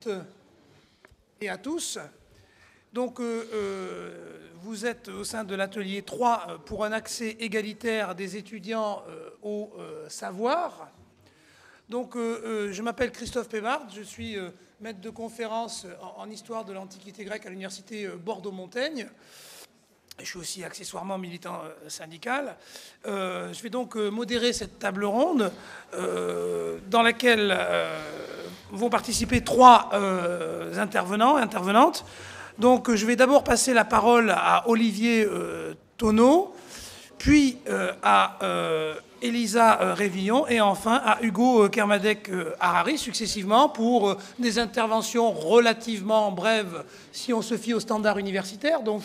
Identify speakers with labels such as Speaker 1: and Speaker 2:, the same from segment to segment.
Speaker 1: toutes et à tous. Donc, vous êtes au sein de l'atelier 3 pour un accès égalitaire des étudiants au savoir. Donc, je m'appelle Christophe Pévard, je suis maître de conférence en histoire de l'Antiquité grecque à l'université Bordeaux-Montaigne. Je suis aussi accessoirement militant syndical. Je vais donc modérer cette table ronde dans laquelle vont participer 3 intervenants et intervenantes. Donc je vais d'abord passer la parole à Olivier Tonneau, puis à Elisa Révillon et enfin à Hugo Kermadec-Harari, successivement, pour des interventions relativement brèves si on se fie au standard universitaire, donc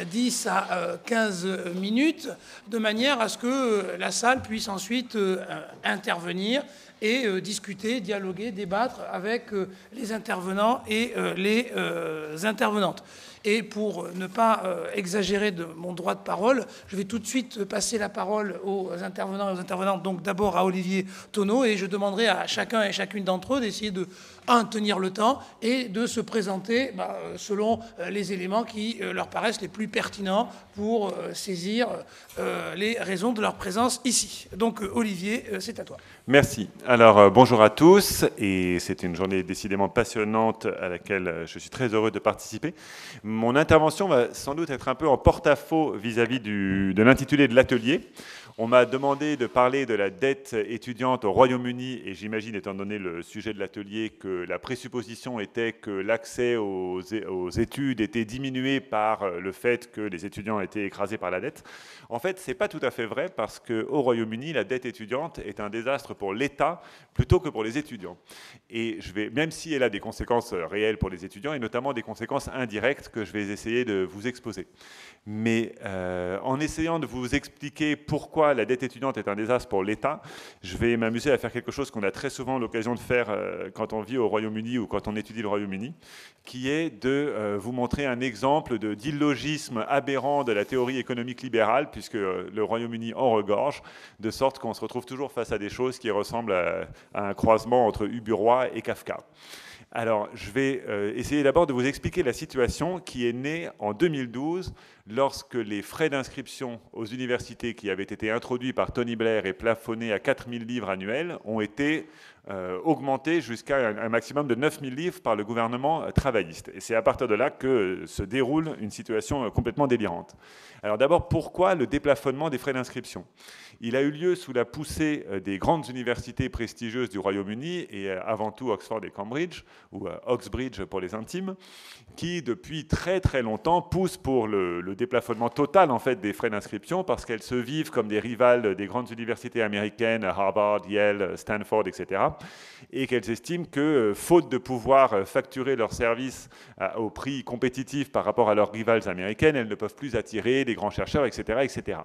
Speaker 1: 10 à 15 minutes, de manière à ce que la salle puisse ensuite intervenir et discuter, dialoguer, débattre avec les intervenants et les intervenantes. Et pour ne pas exagérer de mon droit de parole, je vais tout de suite passer la parole aux intervenants et aux intervenantes, donc d'abord à Olivier Tonneau, et je demanderai à chacun et chacune d'entre eux d'essayer de, tenir le temps et de se présenter selon les éléments qui leur paraissent les plus pertinents pour saisir les raisons de leur présence ici. Donc Olivier, c'est à toi.
Speaker 2: Merci. Alors bonjour à tous, et c'est une journée décidément passionnante à laquelle je suis très heureux de participer. Mon intervention va sans doute être un peu en porte-à-faux vis-à-vis de l'intitulé de l'atelier. On m'a demandé de parler de la dette étudiante au Royaume-Uni, et j'imagine, étant donné le sujet de l'atelier, que la présupposition était que l'accès aux études était diminué par le fait que les étudiants étaient écrasés par la dette. En fait, ce n'est pas tout à fait vrai, parce qu'au Royaume-Uni, la dette étudiante est un désastre pour l'État plutôt que pour les étudiants. Et même si elle a des conséquences réelles pour les étudiants, et notamment des conséquences indirectes que je vais essayer de vous exposer. Mais en essayant de vous expliquer pourquoi la dette étudiante est un désastre pour l'État, je vais m'amuser à faire quelque chose qu'on a très souvent l'occasion de faire quand on vit au Royaume-Uni ou quand on étudie le Royaume-Uni, qui est de vous montrer un exemple d'illogisme aberrant de la théorie économique libérale, puisque le Royaume-Uni en regorge, de sorte qu'on se retrouve toujours face à des choses qui ressemblent à un croisement entre Uburoy et Kafka. Alors, je vais essayer d'abord de vous expliquer la situation qui est née en 2012, lorsque les frais d'inscription aux universités qui avaient été introduits par Tony Blair et plafonnés à 4 000 livres annuels ont été augmentés jusqu'à un maximum de 9 000 livres par le gouvernement travailliste. Et c'est à partir de là que se déroule une situation complètement délirante. Alors d'abord, pourquoi le déplafonnement des frais d'inscription ? Il a eu lieu sous la poussée des grandes universités prestigieuses du Royaume-Uni, et avant tout Oxford et Cambridge, ou Oxbridge pour les intimes, qui depuis très très longtemps poussent pour le déplafonnement total en fait, des frais d'inscription, parce qu'elles se vivent comme des rivales des grandes universités américaines, Harvard, Yale, Stanford, etc., et qu'elles estiment que, faute de pouvoir facturer leurs services au prix compétitif par rapport à leurs rivales américaines, elles ne peuvent plus attirer des grands chercheurs, etc., etc.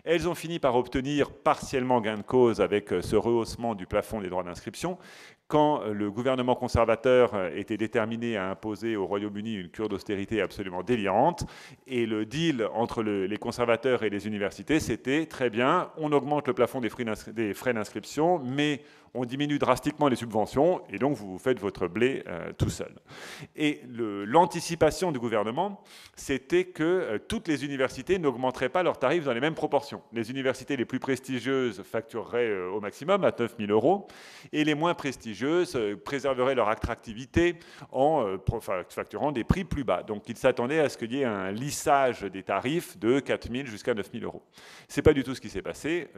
Speaker 2: Elles ont fini par obtenir partiellement gain de cause avec ce rehaussement du plafond des droits d'inscription, quand le gouvernement conservateur était déterminé à imposer au Royaume-Uni une cure d'austérité absolument délirante. Et le deal entre les conservateurs et les universités, c'était très bien, on augmente le plafond des frais d'inscription, mais on diminue drastiquement les subventions, et donc vous faites votre blé tout seul. Et l'anticipation du gouvernement, c'était que toutes les universités n'augmenteraient pas leurs tarifs dans les mêmes proportions. Les universités les plus prestigieuses factureraient au maximum à 9 000 €, et les moins prestigieuses préserveraient leur attractivité en facturant des prix plus bas. Donc ils s'attendaient à ce qu'il y ait un lissage des tarifs de 4 000 jusqu'à 9 000 €. Ce n'est pas du tout ce qui s'est passé.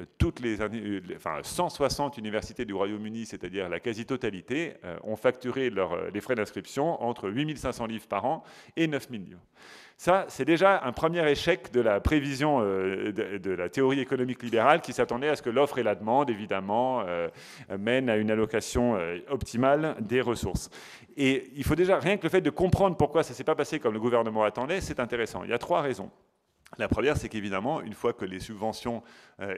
Speaker 2: 160 universités du Royaume-Uni, c'est-à-dire la quasi-totalité, ont facturé les frais d'inscription entre 8 500 livres par an et 9 000 livres. Ça, c'est déjà un premier échec de la prévision de la théorie économique libérale qui s'attendait à ce que l'offre et la demande, évidemment, mènent à une allocation optimale des ressources. Et il faut déjà, rien que le fait de comprendre pourquoi ça ne s'est pas passé comme le gouvernement attendait, c'est intéressant. Il y a 3 raisons. La première, c'est qu'évidemment, une fois que les subventions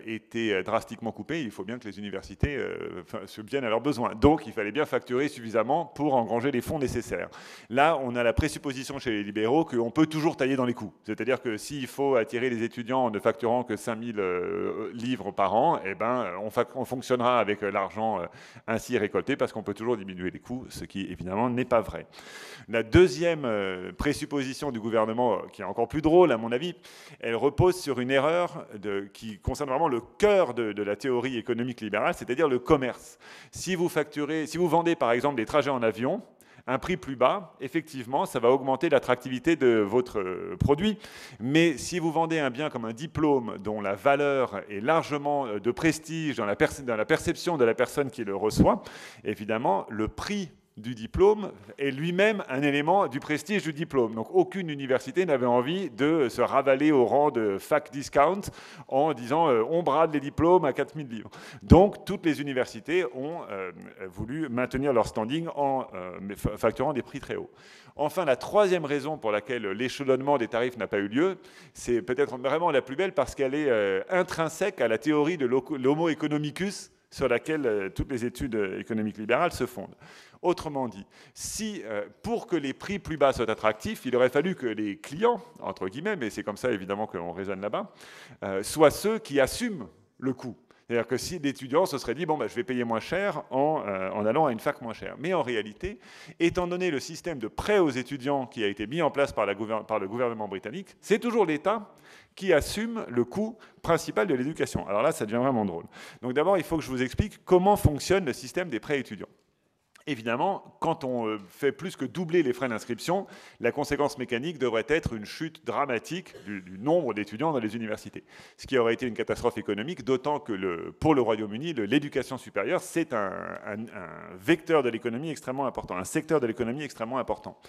Speaker 2: étaient drastiquement coupées, il faut bien que les universités subviennent à leurs besoins. Donc, il fallait bien facturer suffisamment pour engranger les fonds nécessaires. Là, on a la présupposition chez les libéraux qu'on peut toujours tailler dans les coûts. C'est-à-dire que s'il faut attirer les étudiants en ne facturant que 5000 livres par an, eh ben, on fonctionnera avec l'argent ainsi récolté parce qu'on peut toujours diminuer les coûts, ce qui, évidemment, n'est pas vrai. La deuxième présupposition du gouvernement, qui est encore plus drôle à mon avis, elle repose sur une erreur qui concerne vraiment le cœur de la théorie économique libérale, c'est-à-dire le commerce. Si vous vendez par exemple des trajets en avion, un prix plus bas, effectivement, ça va augmenter l'attractivité de votre produit. Mais si vous vendez un bien comme un diplôme dont la valeur est largement de prestige dans la perception de la personne qui le reçoit, évidemment, le prix du diplôme est lui-même un élément du prestige du diplôme. Donc aucune université n'avait envie de se ravaler au rang de fac discount en disant on brade les diplômes à 4000 livres. Donc toutes les universités ont voulu maintenir leur standing en facturant des prix très hauts. Enfin, la troisième raison pour laquelle l'échelonnement des tarifs n'a pas eu lieu, c'est peut-être vraiment la plus belle parce qu'elle est intrinsèque à la théorie de l'homo economicus sur laquelle toutes les études économiques libérales se fondent. Autrement dit, si pour que les prix plus bas soient attractifs, il aurait fallu que les clients, entre guillemets, mais c'est comme ça évidemment qu'on raisonne là-bas, soient ceux qui assument le coût. C'est-à-dire que si l'étudiant se serait dit, bon, je vais payer moins cher en allant à une fac moins chère. Mais en réalité, étant donné le système de prêt aux étudiants qui a été mis en place par le gouvernement britannique, c'est toujours l'État qui assume le coût principal de l'éducation. Alors là, ça devient vraiment drôle. Donc d'abord, il faut que je vous explique comment fonctionne le système des prêts étudiants. Évidemment, quand on fait plus que doubler les frais d'inscription, la conséquence mécanique devrait être une chute dramatique du nombre d'étudiants dans les universités. Ce qui aurait été une catastrophe économique, d'autant que pour le Royaume-Uni, l'éducation supérieure, c'est un vecteur de l'économie extrêmement important, un secteur de l'économie extrêmement important.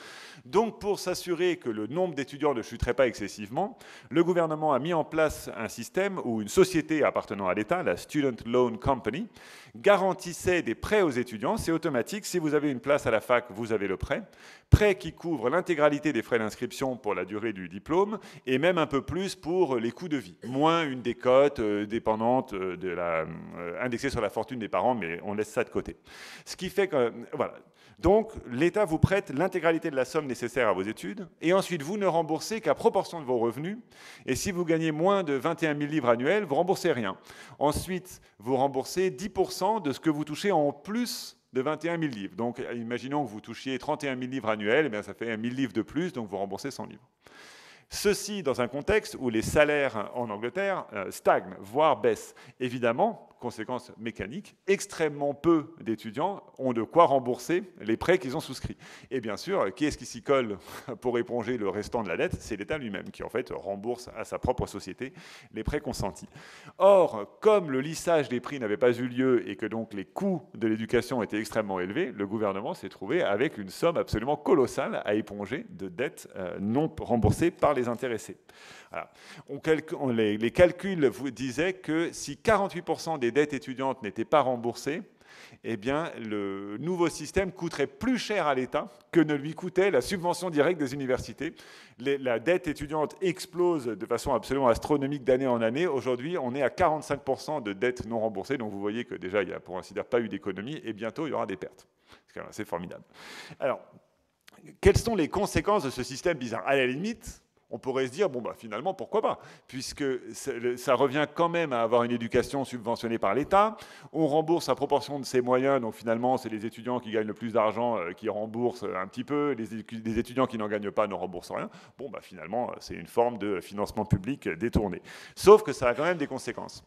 Speaker 2: Donc, pour s'assurer que le nombre d'étudiants ne chuterait pas excessivement, le gouvernement a mis en place un système où une société appartenant à l'État, la Student Loan Company, garantissait des prêts aux étudiants. C'est automatique. Si vous avez une place à la fac, vous avez le prêt. Prêt qui couvre l'intégralité des frais d'inscription pour la durée du diplôme et même un peu plus pour les coûts de vie. Moins une décote dépendante indexée sur la fortune des parents, mais on laisse ça de côté. Ce qui fait que, voilà. Donc, l'État vous prête l'intégralité de la somme nécessaire à vos études, et ensuite, vous ne remboursez qu'à proportion de vos revenus, et si vous gagnez moins de 21 000 livres annuels, vous ne remboursez rien. Ensuite, vous remboursez 10% de ce que vous touchez en plus de 21 000 livres. Donc, imaginons que vous touchiez 31 000 livres annuels, eh bien, ça fait 1 000 livres de plus, donc vous remboursez 100 livres. Ceci dans un contexte où les salaires en Angleterre stagnent, voire baissent. Évidemment, conséquence mécanique, extrêmement peu d'étudiants ont de quoi rembourser les prêts qu'ils ont souscrits. Et bien sûr, qui est-ce qui s'y colle pour éponger le restant de la dette? C'est l'État lui-même qui, en fait, rembourse à sa propre société les prêts consentis. Or, comme le lissage des prix n'avait pas eu lieu et que donc les coûts de l'éducation étaient extrêmement élevés, le gouvernement s'est trouvé avec une somme absolument colossale à éponger de dettes non remboursées par les intéressés. Voilà. Les calculs vous disaient que si 48% des dettes étudiantes n'étaient pas remboursées, eh bien, le nouveau système coûterait plus cher à l'État que ne lui coûtait la subvention directe des universités. La dette étudiante explose de façon absolument astronomique d'année en année. Aujourd'hui, on est à 45% de dettes non remboursées. Donc vous voyez que déjà, il n'y a pour ainsi dire pas eu d'économie et bientôt, il y aura des pertes. C'est quand même assez formidable. Alors, quelles sont les conséquences de ce système bizarre? À la limite, on pourrait se dire, bon, finalement, pourquoi pas? Puisque ça revient quand même à avoir une éducation subventionnée par l'État. On rembourse à proportion de ses moyens. Donc, finalement, c'est les étudiants qui gagnent le plus d'argent qui remboursent un petit peu. Les étudiants qui n'en gagnent pas ne remboursent rien. Bon, finalement, c'est une forme de financement public détourné. Sauf que ça a quand même des conséquences.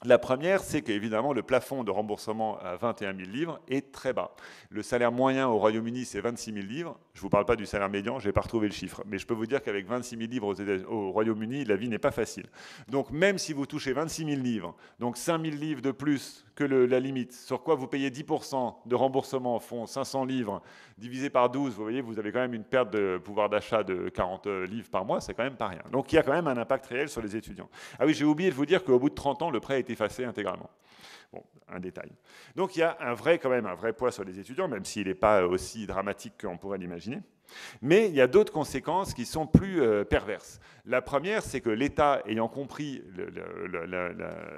Speaker 2: La première, c'est qu'évidemment, le plafond de remboursement à 21 000 livres est très bas. Le salaire moyen au Royaume-Uni, c'est 26 000 livres. Je ne vous parle pas du salaire médian, je n'ai pas retrouvé le chiffre. Mais je peux vous dire qu'avec 26 000 livres au Royaume-Uni, la vie n'est pas facile. Donc, même si vous touchez 26 000 livres, donc 5 000 livres de plus que la limite, sur quoi vous payez 10% de remboursement, font 500 livres, divisé par 12, vous voyez, vous avez quand même une perte de pouvoir d'achat de 40 livres par mois, c'est quand même pas rien. Donc, il y a quand même un impact réel sur les étudiants. Ah oui, j'ai oublié de vous dire qu'au bout de 30 ans, le prêt est effacé intégralement. Bon, un détail. Donc il y a quand même un vrai poids sur les étudiants, même s'il n'est pas aussi dramatique qu'on pourrait l'imaginer. Mais il y a d'autres conséquences qui sont plus perverses. La première, c'est que l'État, ayant compris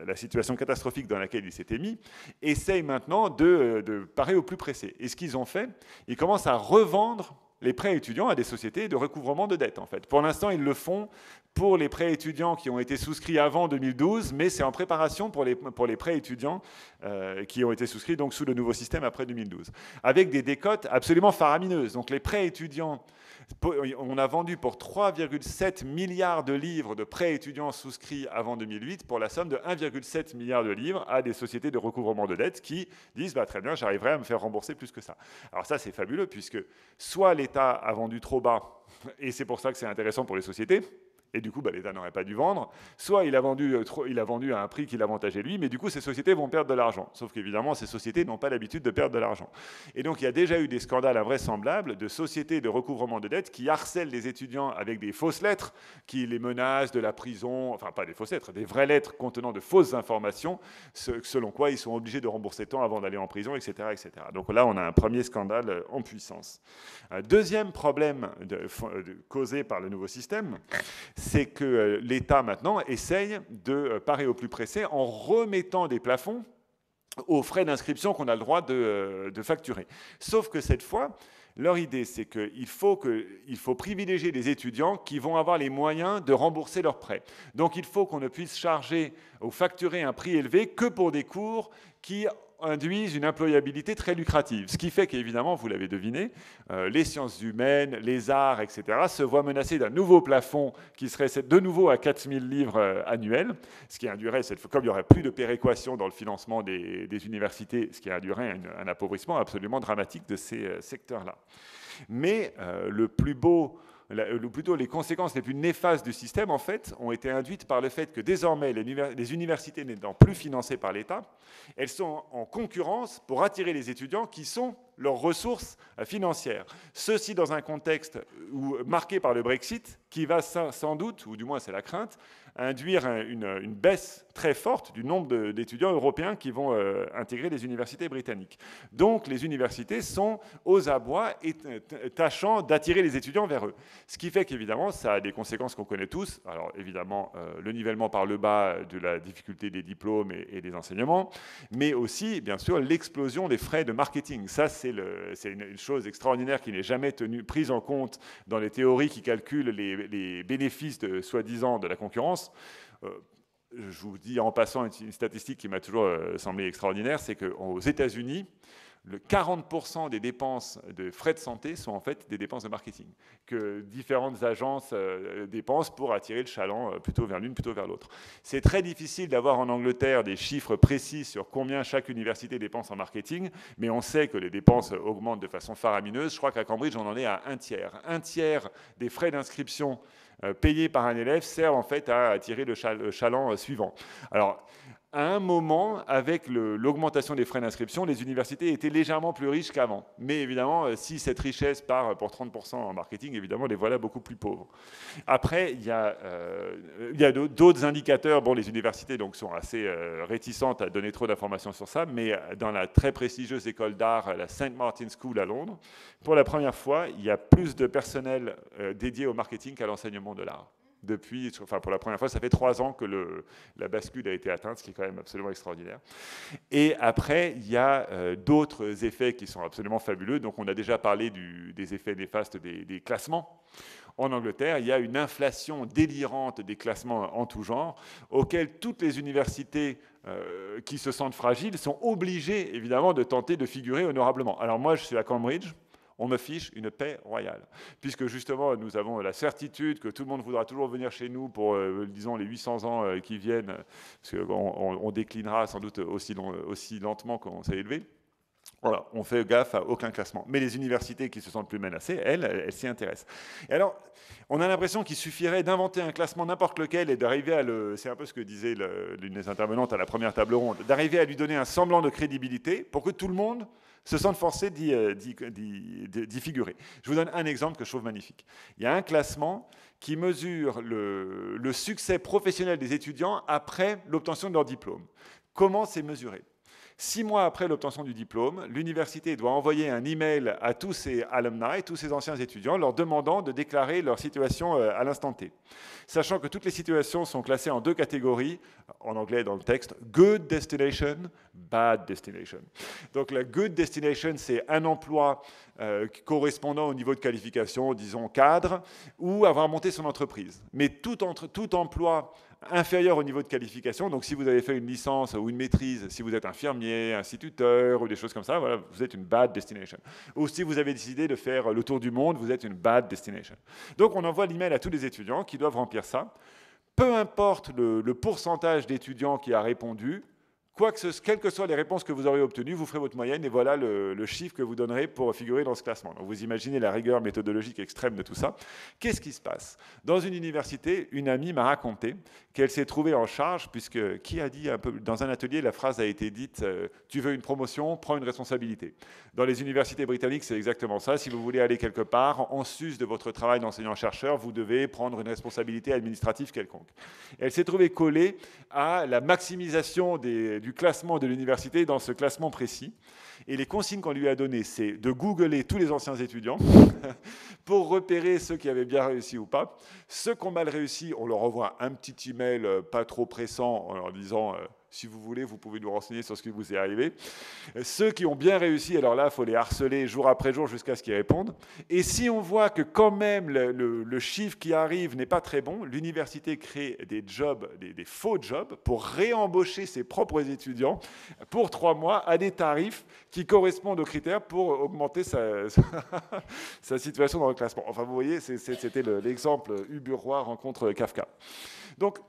Speaker 2: la situation catastrophique dans laquelle il s'était mis, essaye maintenant de parer au plus pressé. Et ce qu'ils ont fait, ils commencent à revendre les prêts étudiants à des sociétés de recouvrement de dettes, en fait. Pour l'instant, ils le font pour les prêts étudiants qui ont été souscrits avant 2012, mais c'est en préparation pour les prêts étudiants qui ont été souscrits donc, sous le nouveau système après 2012, avec des décotes absolument faramineuses. Donc les prêts étudiants, on a vendu pour 3,7 milliards de livres de prêts étudiants souscrits avant 2008 pour la somme de 1,7 milliard de livres à des sociétés de recouvrement de dettes qui disent bah, « très bien, j'arriverai à me faire rembourser plus que ça ». Alors ça, c'est fabuleux puisque soit l'État a vendu trop bas, et c'est pour ça que c'est intéressant pour les sociétés, et du coup, bah, l'État n'aurait pas dû vendre. Soit il a vendu à un prix qui l'avantageait lui, mais du coup, ces sociétés vont perdre de l'argent. Sauf qu'évidemment, ces sociétés n'ont pas l'habitude de perdre de l'argent. Et donc, il y a déjà eu des scandales invraisemblables de sociétés de recouvrement de dettes qui harcèlent les étudiants avec des fausses lettres, qui les menacent de la prison, enfin pas des fausses lettres, des vraies lettres contenant de fausses informations, selon quoi ils sont obligés de rembourser tant avant d'aller en prison, etc., etc. Donc là, on a un premier scandale en puissance. Un deuxième problème causé par le nouveau système, c'est que l'État, maintenant, essaye de parer au plus pressé en remettant des plafonds aux frais d'inscription qu'on a le droit de facturer. Sauf que cette fois, leur idée, c'est qu'il faut privilégier les étudiants qui vont avoir les moyens de rembourser leurs prêts. Donc il faut qu'on ne puisse charger ou facturer un prix élevé que pour des cours qui induisent une employabilité très lucrative. Ce qui fait qu'évidemment, vous l'avez deviné, les sciences humaines, les arts, etc., se voient menacés d'un nouveau plafond qui serait de nouveau à 4000 livres annuels, ce qui induirait, comme il n'y aurait plus de péréquation dans le financement des universités, ce qui induirait un appauvrissement absolument dramatique de ces secteurs-là. Mais plutôt les conséquences les plus néfastes du système, en fait, ont été induites par le fait que désormais, les universités n'étant plus financées par l'État, elles sont en concurrence pour attirer les étudiants qui sont leurs ressources financières. Ceci dans un contexte marqué par le Brexit, qui va sans doute, ou du moins c'est la crainte, induire une baisse très forte du nombre d'étudiants européens qui vont intégrer les universités britanniques. Donc les universités sont aux abois et tâchant d'attirer les étudiants vers eux. Ce qui fait qu'évidemment, ça a des conséquences qu'on connaît tous. Alors évidemment, le nivellement par le bas de la difficulté des diplômes et des enseignements, mais aussi, bien sûr, l'explosion des frais de marketing. Ça, c'est une chose extraordinaire qui n'est jamais prise en compte dans les théories qui calculent les bénéfices soi-disant de la concurrence. Je vous dis en passant une statistique qui m'a toujours semblé extraordinaire, c'est qu'aux États-Unis, le 40% des dépenses de frais de santé sont en fait des dépenses de marketing que différentes agences dépensent pour attirer le chaland plutôt vers l'une, plutôt vers l'autre. C'est très difficile d'avoir en Angleterre des chiffres précis sur combien chaque université dépense en marketing, mais on sait que les dépenses augmentent de façon faramineuse. Je crois qu'à Cambridge, on en est à un tiers. Un tiers des frais d'inscription payés par un élève servent en fait à attirer le chaland suivant. Alors, à un moment, avec l'augmentation des frais d'inscription, les universités étaient légèrement plus riches qu'avant. Mais évidemment, si cette richesse part pour 30% en marketing, évidemment, les voilà beaucoup plus pauvres. Après, il y a d'autres indicateurs. Bon, les universités donc, sont assez réticentes à donner trop d'informations sur ça, mais dans la très prestigieuse école d'art, la St. Martin's School à Londres, pour la première fois, il y a plus de personnel dédié au marketing qu'à l'enseignement de l'art. Pour la première fois, ça fait 3 ans que la bascule a été atteinte, ce qui est quand même absolument extraordinaire. Et après, il y a d'autres effets qui sont absolument fabuleux. Donc, on a déjà parlé des effets néfastes des classements. En Angleterre, il y a une inflation délirante des classements en tout genre, auxquels toutes les universités qui se sentent fragiles sont obligées, évidemment, de tenter de figurer honorablement. Alors moi, je suis à Cambridge. On me fiche une paix royale, puisque justement, nous avons la certitude que tout le monde voudra toujours venir chez nous pour, disons, les 800 ans qui viennent, parce qu'on déclinera sans doute aussi lentement qu'on s'est élevé. Voilà, on fait gaffe à aucun classement. Mais les universités qui se sentent plus menacées, elles s'y intéressent. Et alors, on a l'impression qu'il suffirait d'inventer un classement n'importe lequel et d'arriver c'est un peu ce que disait l'une des intervenantes à la première table ronde, d'arriver à lui donner un semblant de crédibilité pour que tout le monde se sentent forcés d'y figurer. Je vous donne un exemple que je trouve magnifique. Il y a un classement qui mesure le succès professionnel des étudiants après l'obtention de leur diplôme. Comment c'est mesuré ? 6 mois après l'obtention du diplôme, l'université doit envoyer un email à tous ses alumni, tous ses anciens étudiants, leur demandant de déclarer leur situation à l'instant T. Sachant que toutes les situations sont classées en 2 catégories, en anglais dans le texte, good destination, bad destination. Donc la good destination, c'est un emploi correspondant au niveau de qualification, disons cadre, ou avoir monté son entreprise. Mais tout emploi inférieur au niveau de qualification, donc si vous avez fait une licence ou une maîtrise, si vous êtes infirmier, instituteur ou des choses comme ça, voilà, vous êtes une bad destination. Ou si vous avez décidé de faire le tour du monde, vous êtes une bad destination. Donc on envoie l'email à tous les étudiants qui doivent remplir ça. Peu importe le pourcentage d'étudiants qui a répondu, quelles que soient les réponses que vous aurez obtenues, vous ferez votre moyenne et voilà le chiffre que vous donnerez pour figurer dans ce classement. Donc vous imaginez la rigueur méthodologique extrême de tout ça. Qu'est-ce qui se passe? Dans une université, une amie m'a raconté qu'elle s'est trouvée en charge, puisque qui a dit un peu dans un atelier, la phrase a été dite tu veux une promotion, prends une responsabilité. Dans les universités britanniques, c'est exactement ça. Si vous voulez aller quelque part, en sus de votre travail d'enseignant-chercheur, vous devez prendre une responsabilité administrative quelconque. Elle s'est trouvée collée à la maximisation du classement de l'université dans ce classement précis. Et les consignes qu'on lui a données, c'est de googler tous les anciens étudiants pour repérer ceux qui avaient bien réussi ou pas. Ceux qui ont mal réussi, on leur envoie un petit email pas trop pressant en leur disant si vous voulez, vous pouvez nous renseigner sur ce qui vous est arrivé. Ceux qui ont bien réussi, alors là, il faut les harceler jour après jour jusqu'à ce qu'ils répondent. Et si on voit que quand même le chiffre qui arrive n'est pas très bon, l'université crée des jobs, des faux jobs, pour réembaucher ses propres étudiants pour 3 mois à des tarifs qui correspondent aux critères pour augmenter sa situation dans le classement. Enfin, vous voyez, c'était l'exemple Uber-Roi rencontre Kafka. Donc,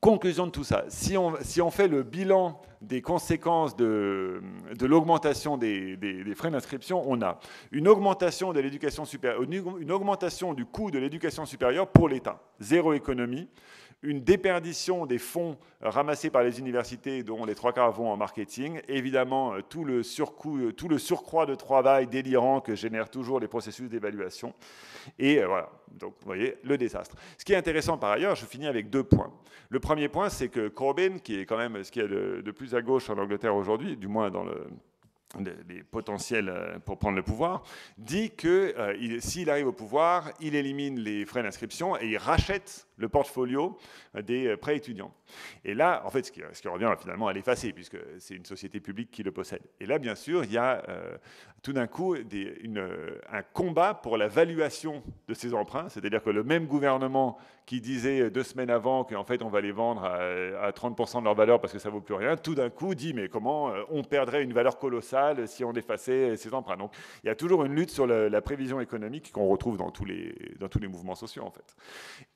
Speaker 2: conclusion de tout ça, si on fait le bilan des conséquences de l'augmentation des frais d'inscription, on a une augmentation de l'éducation supérieure, une augmentation du coût de l'éducation supérieure pour l'État, 0 économie, une déperdition des fonds ramassés par les universités, dont les 3/4 vont en marketing, évidemment tout le surcroît de travail délirant que génèrent toujours les processus d'évaluation. Et voilà, donc vous voyez, le désastre. Ce qui est intéressant par ailleurs, je finis avec 2 points. Le premier point, c'est que Corbyn, qui est quand même ce qu'il y a de plus à gauche en Angleterre aujourd'hui, du moins dans les potentiels pour prendre le pouvoir, dit que s'il arrive au pouvoir, il élimine les frais d'inscription et il rachète le portfolio des prêts étudiants. Et là, en fait, ce qui revient finalement à l'effacer, puisque c'est une société publique qui le possède. Et là, bien sûr, il y a tout d'un coup un combat pour la valuation de ces emprunts, c'est-à-dire que le même gouvernement qui disait 2 semaines avant qu'en fait on va les vendre à 30% de leur valeur parce que ça ne vaut plus rien, tout d'un coup dit mais comment on perdrait une valeur colossale si on effaçait ces emprunts. Donc il y a toujours une lutte sur la prévision économique qu'on retrouve dans tous les mouvements sociaux en fait.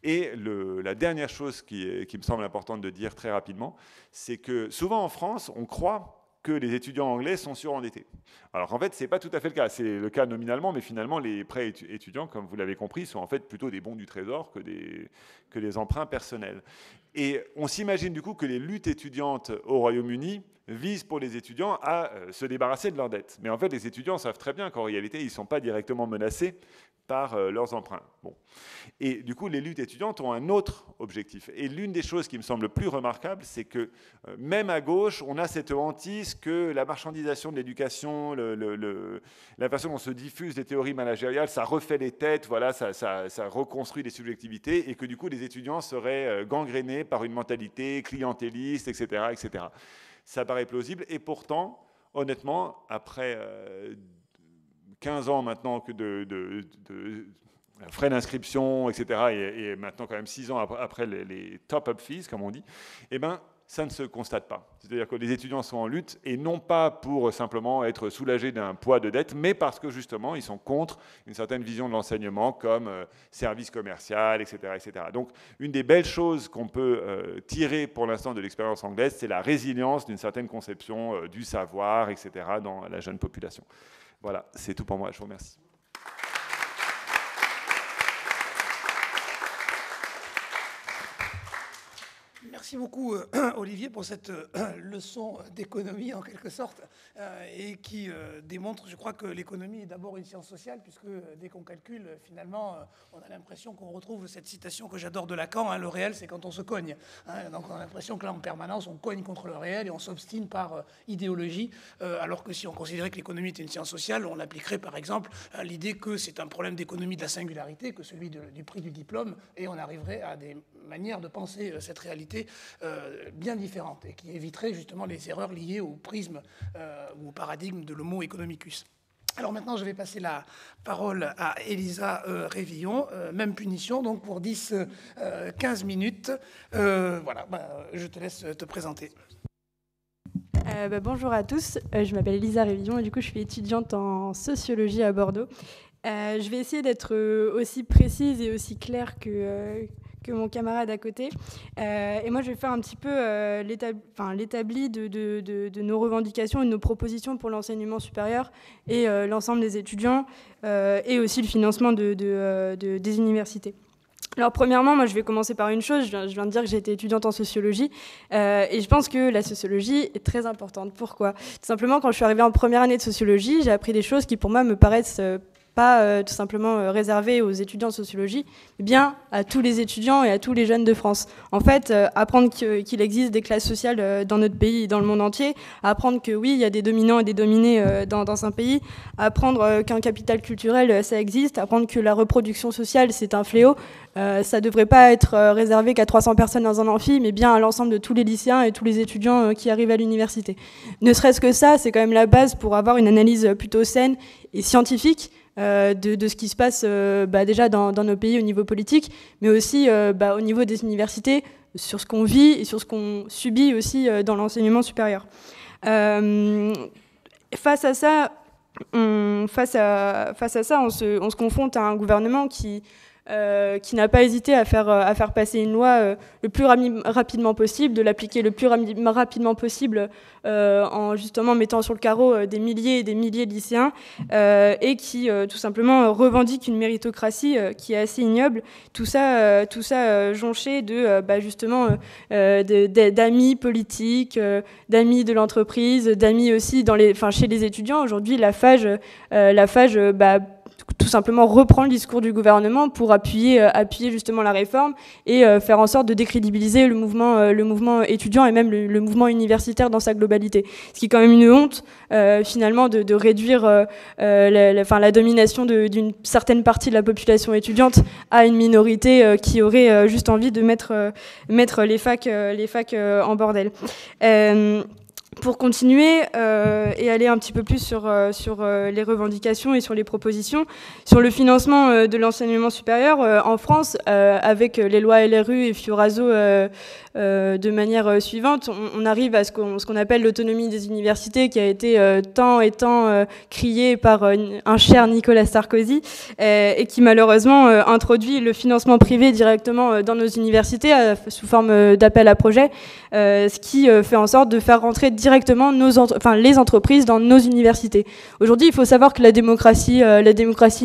Speaker 2: Et la dernière chose qui me semble importante de dire très rapidement, c'est que souvent en France, on croit que les étudiants anglais sont surendettés. Alors en fait, ce n'est pas tout à fait le cas. C'est le cas nominalement, mais finalement, les prêts étudiants, comme vous l'avez compris, sont en fait plutôt des bons du Trésor que des emprunts personnels. Et on s'imagine du coup que les luttes étudiantes au Royaume-Uni visent pour les étudiants à se débarrasser de leurs dettes. Mais en fait, les étudiants savent très bien qu'en réalité, ils ne sont pas directement menacés par leurs emprunts. Bon. Et du coup, les luttes étudiantes ont un autre objectif. Et l'une des choses qui me semble plus remarquable, c'est que même à gauche, on a cette hantise que la marchandisation de l'éducation, la façon dont se diffusent les théories managériales, ça refait les têtes, voilà, ça reconstruit les subjectivités, et que du coup, les étudiants seraient gangrénés par une mentalité clientéliste, etc., etc. Ça paraît plausible, et pourtant, honnêtement, après 15 ans maintenant que de frais d'inscription, etc., et maintenant quand même 6 ans après les top-up fees, comme on dit, eh ben, ça ne se constate pas. C'est-à-dire que les étudiants sont en lutte, et non pas pour simplement être soulagés d'un poids de dette, mais parce que justement, ils sont contre une certaine vision de l'enseignement comme service commercial, etc., etc. Donc, une des belles choses qu'on peut tirer pour l'instant de l'expérience anglaise, c'est la résilience d'une certaine conception du savoir, etc., dans la jeune population. Voilà, c'est tout pour moi. Je vous remercie.
Speaker 1: Merci. Merci beaucoup, Olivier, pour cette leçon d'économie, en quelque sorte, et qui démontre, je crois, que l'économie est d'abord une science sociale, puisque dès qu'on calcule, finalement, on a l'impression qu'on retrouve cette citation que j'adore de Lacan, hein, le réel, c'est quand on se cogne. Hein, donc on a l'impression que là, en permanence, on cogne contre le réel et on s'obstine par idéologie, alors que si on considérait que l'économie était une science sociale, on appliquerait, par exemple, l'idée que c'est un problème d'économie de la singularité, que celui du prix du diplôme, et on arriverait à des manières de penser cette réalité bien différentes et qui éviterait justement les erreurs liées au prisme ou au paradigme de l'homo economicus. Alors maintenant, je vais passer la parole à Elisa Révillon, même punition, donc pour 10-15 minutes. Voilà, je te laisse te présenter.
Speaker 3: Bonjour à tous, je m'appelle Elisa Révillon et du coup je suis étudiante en sociologie à Bordeaux. Je vais essayer d'être aussi précise et aussi claire que mon camarade à côté. Et moi, je vais faire un petit peu l'établi de nos revendications et de nos propositions pour l'enseignement supérieur et l'ensemble des étudiants et aussi le financement des universités. Alors premièrement, moi je vais commencer par une chose, je viens de dire que j'étais étudiante en sociologie et je pense que la sociologie est très importante. Pourquoi ? Tout simplement, quand je suis arrivée en première année de sociologie, j'ai appris des choses qui pour moi me paraissent pas tout simplement réservé aux étudiants de sociologie, mais bien à tous les étudiants et à tous les jeunes de France. En fait, apprendre qu'il existe des classes sociales dans notre pays et dans le monde entier, apprendre que oui, il y a des dominants et des dominés dans un pays, apprendre qu'un capital culturel, ça existe, apprendre que la reproduction sociale, c'est un fléau, ça ne devrait pas être réservé qu'à 300 personnes dans un amphi, mais bien à l'ensemble de tous les lycéens et tous les étudiants qui arrivent à l'université. Ne serait-ce que ça, c'est quand même la base pour avoir une analyse plutôt saine et scientifique de ce qui se passe déjà dans nos pays au niveau politique, mais aussi au niveau des universités, sur ce qu'on vit et sur ce qu'on subit aussi dans l'enseignement supérieur. Face à ça, on se confronte à un gouvernement qui n'a pas hésité à faire passer une loi le plus rapidement possible, de l'appliquer le plus rapidement possible en justement mettant sur le carreau des milliers et des milliers de lycéens et qui tout simplement revendique une méritocratie qui est assez ignoble. Tout ça jonché d'amis politiques, d'amis de l'entreprise, d'amis aussi chez les étudiants. Aujourd'hui, la FAGE tout simplement reprend le discours du gouvernement pour appuyer justement la réforme et faire en sorte de décrédibiliser le mouvement étudiant et même le mouvement universitaire dans sa globalité. Ce qui est quand même une honte finalement de réduire la domination d'une certaine partie de la population étudiante à une minorité qui aurait juste envie de mettre les facs en bordel. Pour continuer et aller un petit peu plus sur les revendications et sur les propositions, sur le financement de l'enseignement supérieur en France, avec les lois LRU et Fioraso de manière suivante, on arrive à ce qu'on appelle l'autonomie des universités, qui a été tant et tant criée par un cher Nicolas Sarkozy, et qui malheureusement introduit le financement privé directement dans nos universités sous forme d'appel à projet, ce qui fait en sorte de faire rentrer directement les entreprises dans nos universités. Aujourd'hui, il faut savoir que la démocratie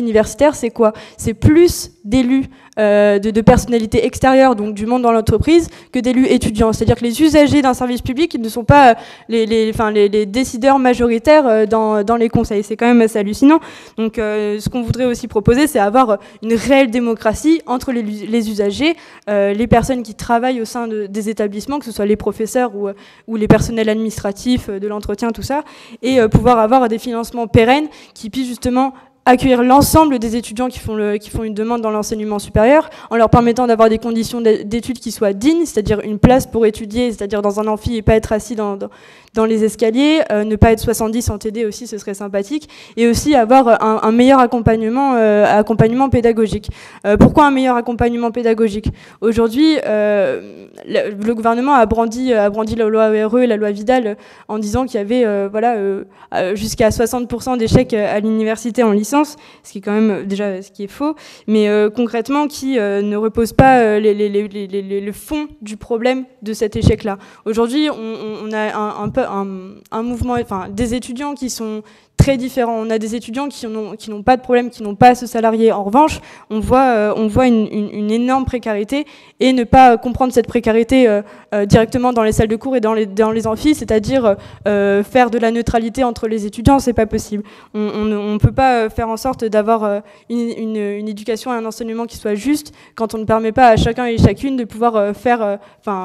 Speaker 3: universitaire, c'est quoi ? C'est plus d'élus de personnalités extérieures, donc du monde dans l'entreprise, que d'élus étudiants. C'est-à-dire que les usagers d'un service public, ils ne sont pas les décideurs majoritaires dans les conseils. C'est quand même assez hallucinant. Donc ce qu'on voudrait aussi proposer, c'est avoir une réelle démocratie entre les usagers, les personnes qui travaillent au sein des établissements, que ce soit les professeurs ou les personnels administratifs, de l'entretien, tout ça, et pouvoir avoir des financements pérennes qui puissent justement accueillir l'ensemble des étudiants qui font une demande dans l'enseignement supérieur, en leur permettant d'avoir des conditions d'études qui soient dignes, c'est-à-dire une place pour étudier, c'est-à-dire dans un amphi et pas être assis dans les escaliers, ne pas être 70 en TD aussi, ce serait sympathique, et aussi avoir un meilleur accompagnement pédagogique. Pourquoi un meilleur accompagnement pédagogique ? Aujourd'hui, le gouvernement a brandi la loi ORE et la loi Vidal en disant qu'il y avait jusqu'à 60% d'échecs à l'université en licence, ce qui est quand même déjà ce qui est faux, mais concrètement qui ne repose pas le fond du problème de cet échec-là. Aujourd'hui, on a un mouvement, des étudiants qui sont très différent. On a des étudiants qui n'ont pas de problème, qui n'ont pas à se salarier. En revanche, on voit une énorme précarité, et ne pas comprendre cette précarité directement dans les salles de cours et dans les amphis, c'est-à-dire faire de la neutralité entre les étudiants, c'est pas possible. On ne peut pas faire en sorte d'avoir une éducation et un enseignement qui soit juste quand on ne permet pas à chacun et chacune de pouvoir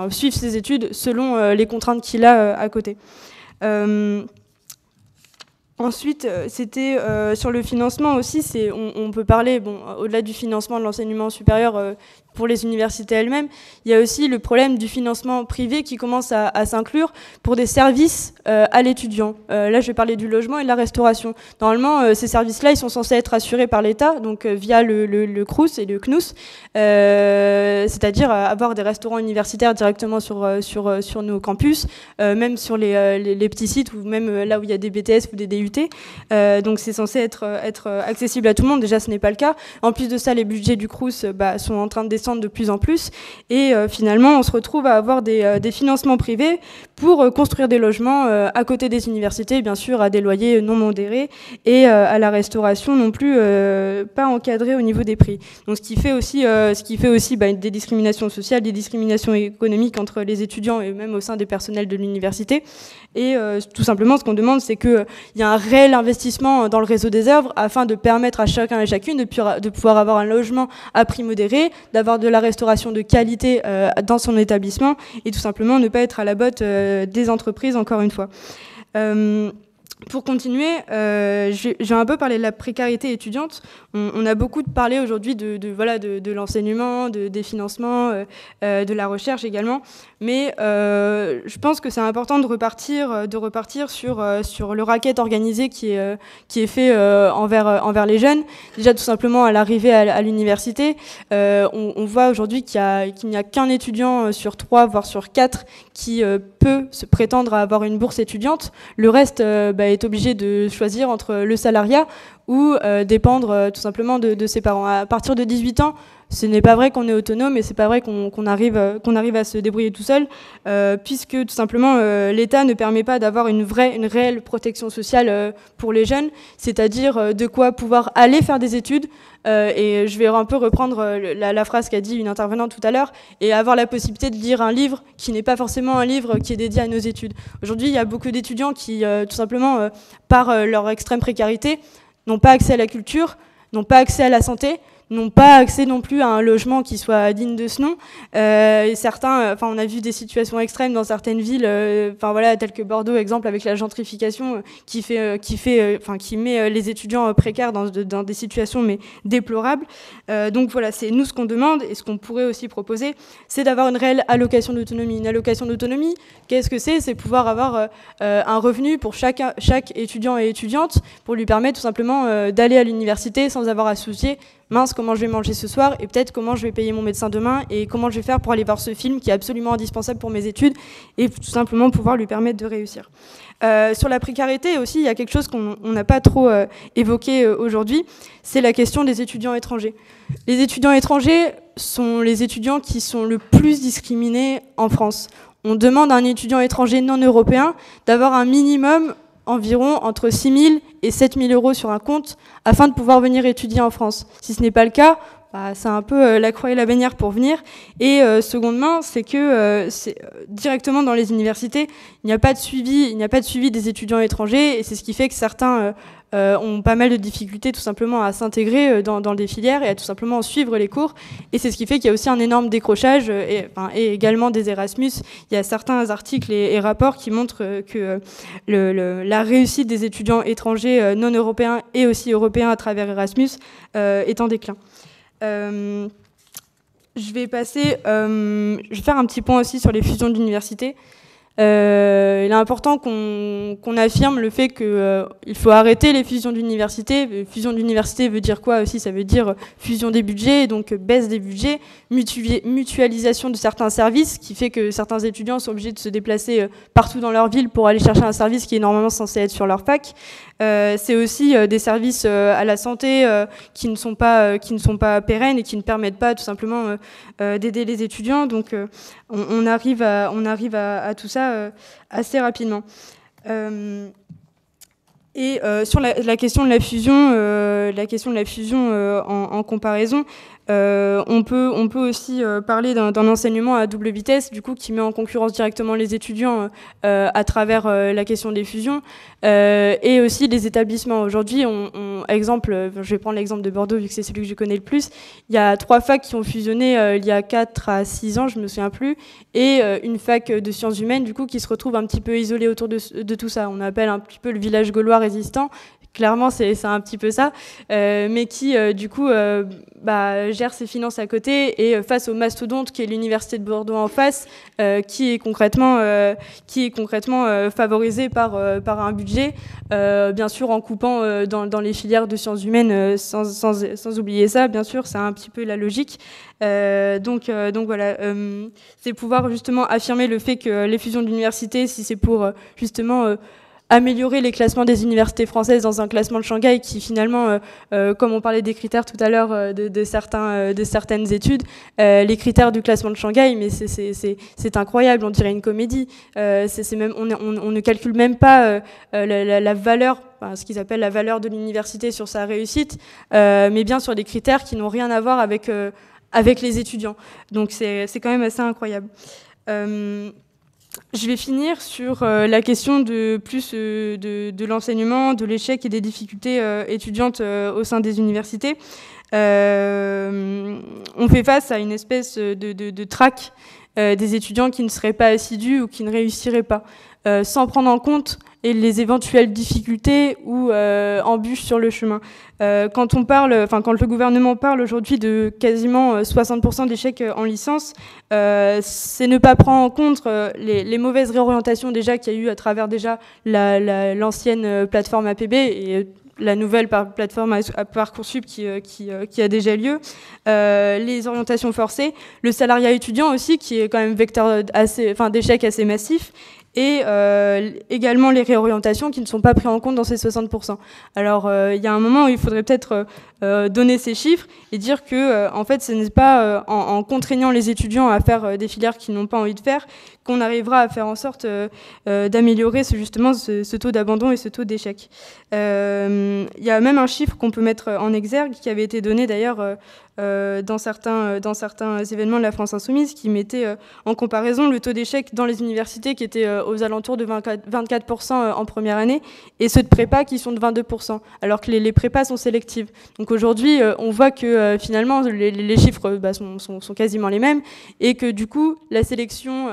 Speaker 3: suivre ses études selon les contraintes qu'il a à côté. Ensuite, c'était sur le financement aussi. On peut parler, au-delà du financement de l'enseignement supérieur pour les universités elles-mêmes, il y a aussi le problème du financement privé qui commence à s'inclure pour des services à l'étudiant. Là, je vais parler du logement et de la restauration. Normalement, ces services-là, ils sont censés être assurés par l'État, donc via le CRUS et le CNUS, c'est-à-dire avoir des restaurants universitaires directement sur nos campus, même sur les petits sites, ou même là où il y a des BTS ou des DUT. Donc c'est censé être accessible à tout le monde. Déjà, ce n'est pas le cas. En plus de ça, les budgets du CRUS sont en train de descendre de plus en plus, et finalement on se retrouve à avoir des financements privés pour construire des logements à côté des universités, bien sûr à des loyers non modérés, et à la restauration non plus pas encadrée au niveau des prix. Donc ce qui fait aussi des discriminations sociales, des discriminations économiques entre les étudiants et même au sein des personnels de l'université. Et tout simplement, ce qu'on demande, c'est qu'il y a un réel investissement dans le réseau des œuvres afin de permettre à chacun et chacune de pouvoir avoir un logement à prix modéré, d'avoir de la restauration de qualité dans son établissement, et tout simplement ne pas être à la botte des entreprises, encore une fois. Pour continuer, je vais un peu parler de la précarité étudiante. On a beaucoup parlé aujourd'hui de l'enseignement, des financements, de la recherche également. Mais je pense que c'est important de repartir sur le racket organisé qui est fait envers les jeunes. Déjà tout simplement à l'arrivée à l'université, on voit aujourd'hui qu'il n'y a qu'un étudiant sur 3, voire sur 4 qui peut se prétendre à avoir une bourse étudiante. Le reste est obligé de choisir entre le salariat ou dépendre tout simplement de ses parents. À partir de 18 ans, ce n'est pas vrai qu'on est autonome, et c'est pas vrai qu'on arrive à se débrouiller tout seul, puisque tout simplement l'État ne permet pas d'avoir une réelle protection sociale pour les jeunes, c'est-à-dire de quoi pouvoir aller faire des études, et je vais un peu reprendre la phrase qu'a dit une intervenante tout à l'heure, et avoir la possibilité de lire un livre qui n'est pas forcément un livre qui est dédié à nos études. Aujourd'hui, il y a beaucoup d'étudiants qui, tout simplement, par leur extrême précarité, n'ont pas accès à la culture, n'ont pas accès à la santé, n'ont pas accès non plus à un logement qui soit digne de ce nom. Et certains, on a vu des situations extrêmes dans certaines villes, telles que Bordeaux, exemple, avec la gentrification, qui met les étudiants précaires dans des situations mais déplorables. Donc voilà, c'est nous ce qu'on demande, et ce qu'on pourrait aussi proposer, c'est d'avoir une réelle allocation d'autonomie. Une allocation d'autonomie, qu'est-ce que c'est ? C'est pouvoir avoir un revenu pour chaque étudiant et étudiante, pour lui permettre tout simplement d'aller à l'université sans avoir à se soucier, mince, comment je vais manger ce soir, et peut-être comment je vais payer mon médecin demain, et comment je vais faire pour aller voir ce film qui est absolument indispensable pour mes études, et tout simplement pouvoir lui permettre de réussir. Sur la précarité aussi, il y a quelque chose qu'on n'a pas trop évoqué aujourd'hui, c'est la question des étudiants étrangers. Les étudiants étrangers sont les étudiants qui sont le plus discriminés en France. On demande à un étudiant étranger non européen d'avoir un minimum environ entre 6 000 et 7 000 euros sur un compte afin de pouvoir venir étudier en France. Si ce n'est pas le cas, c'est un peu la croix et la bannière pour venir. Et secondement, c'est que directement dans les universités, il n'y a pas de suivi des étudiants étrangers, et c'est ce qui fait que certains ont pas mal de difficultés tout simplement à s'intégrer dans des filières et à tout simplement suivre les cours. Et c'est ce qui fait qu'il y a aussi un énorme décrochage et également des Erasmus. Il y a certains articles et rapports qui montrent que la réussite des étudiants étrangers non européens et aussi européens à travers Erasmus est en déclin. Je vais faire un petit point aussi sur les fusions d'universités. Il est important qu'on affirme le fait qu'il faut arrêter les fusions d'universités. Fusion d'université veut dire quoi aussi ? Ça veut dire fusion des budgets, donc baisse des budgets, mutualisation de certains services, qui fait que certains étudiants sont obligés de se déplacer partout dans leur ville pour aller chercher un service qui est normalement censé être sur leur fac. C'est aussi des services à la santé qui ne sont pas pérennes et qui ne permettent pas tout simplement d'aider les étudiants. Donc on arrive à tout ça assez rapidement. Et sur la question de la fusion, en comparaison, on peut aussi parler d'un enseignement à double vitesse, du coup, qui met en concurrence directement les étudiants à travers la question des fusions, et aussi les établissements. Aujourd'hui, je vais prendre l'exemple de Bordeaux, vu que c'est celui que je connais le plus. Il y a 3 facs qui ont fusionné il y a 4 à 6 ans, je me souviens plus, et une fac de sciences humaines, du coup, qui se retrouve un petit peu isolée autour de tout ça. On appelle un petit peu le village gaulois résistant. Clairement, c'est un petit peu ça, mais qui, du coup, gère ses finances à côté, et face au mastodonte qui est l'université de Bordeaux en face, qui est concrètement favorisé par un budget, bien sûr en coupant dans les filières de sciences humaines, sans oublier ça, bien sûr, c'est un petit peu la logique. Donc voilà, c'est pouvoir justement affirmer le fait que les fusions d'universités, si c'est pour justement améliorer les classements des universités françaises dans un classement de Shanghai qui finalement, comme on parlait des critères tout à l'heure de certaines études, les critères du classement de Shanghai, mais c'est incroyable, on dirait une comédie. Même, on ne calcule même pas la valeur, ce qu'ils appellent la valeur de l'université sur sa réussite, mais bien sur des critères qui n'ont rien à voir avec les étudiants. Donc c'est quand même assez incroyable. Je vais finir sur la question de l'enseignement, de l'échec et des difficultés étudiantes au sein des universités. On fait face à une espèce de trac des étudiants qui ne seraient pas assidus ou qui ne réussiraient pas, sans prendre en compte les éventuelles difficultés ou embûches sur le chemin. Quand le gouvernement parle aujourd'hui de quasiment 60% d'échecs en licence, c'est ne pas prendre en compte les mauvaises réorientations déjà qu'il y a eu à travers déjà l'ancienne plateforme APB et la nouvelle plateforme à Parcoursup qui a déjà lieu, les orientations forcées, le salariat étudiant aussi qui est quand même vecteur d'échecs assez massif, et également les réorientations qui ne sont pas prises en compte dans ces 60%. Alors, il y a un moment où il faudrait peut-être donner ces chiffres et dire que, en fait, ce n'est pas en contraignant les étudiants à faire des filières qu'ils n'ont pas envie de faire qu'on arrivera à faire en sorte d'améliorer justement ce taux d'abandon et ce taux d'échec. Il y a même un chiffre qu'on peut mettre en exergue qui avait été donné d'ailleurs dans certains événements de la France Insoumise qui mettait en comparaison le taux d'échec dans les universités qui était aux alentours de 24% en première année et ceux de prépa qui sont de 22%, alors que les prépas sont sélectives. Donc aujourd'hui, on voit que finalement les chiffres sont quasiment les mêmes et que du coup la sélection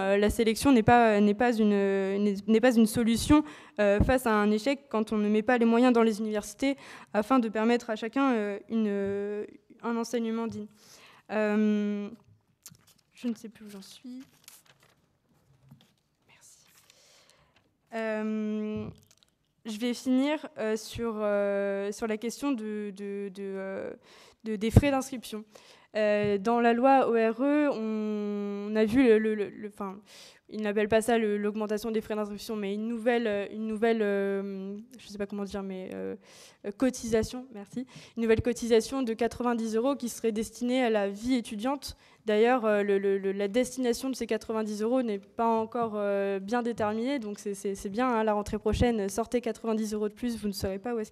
Speaker 3: n'est pas une solution face à un échec quand on ne met pas les moyens dans les universités afin de permettre à chacun un enseignement digne. Je ne sais plus où j'en suis. Merci. Je vais finir sur la question des frais d'inscription. Dans la loi ORE, on a vu ils n'appellent pas ça l'augmentation des frais d'inscription, mais une nouvelle je ne sais pas comment dire, mais cotisation, merci. Une nouvelle cotisation de 90 € qui serait destinée à la vie étudiante. D'ailleurs, la destination de ces 90 € n'est pas encore bien déterminée, donc c'est bien, hein, la rentrée prochaine, sortez 90 € de plus, vous ne saurez pas où est-ce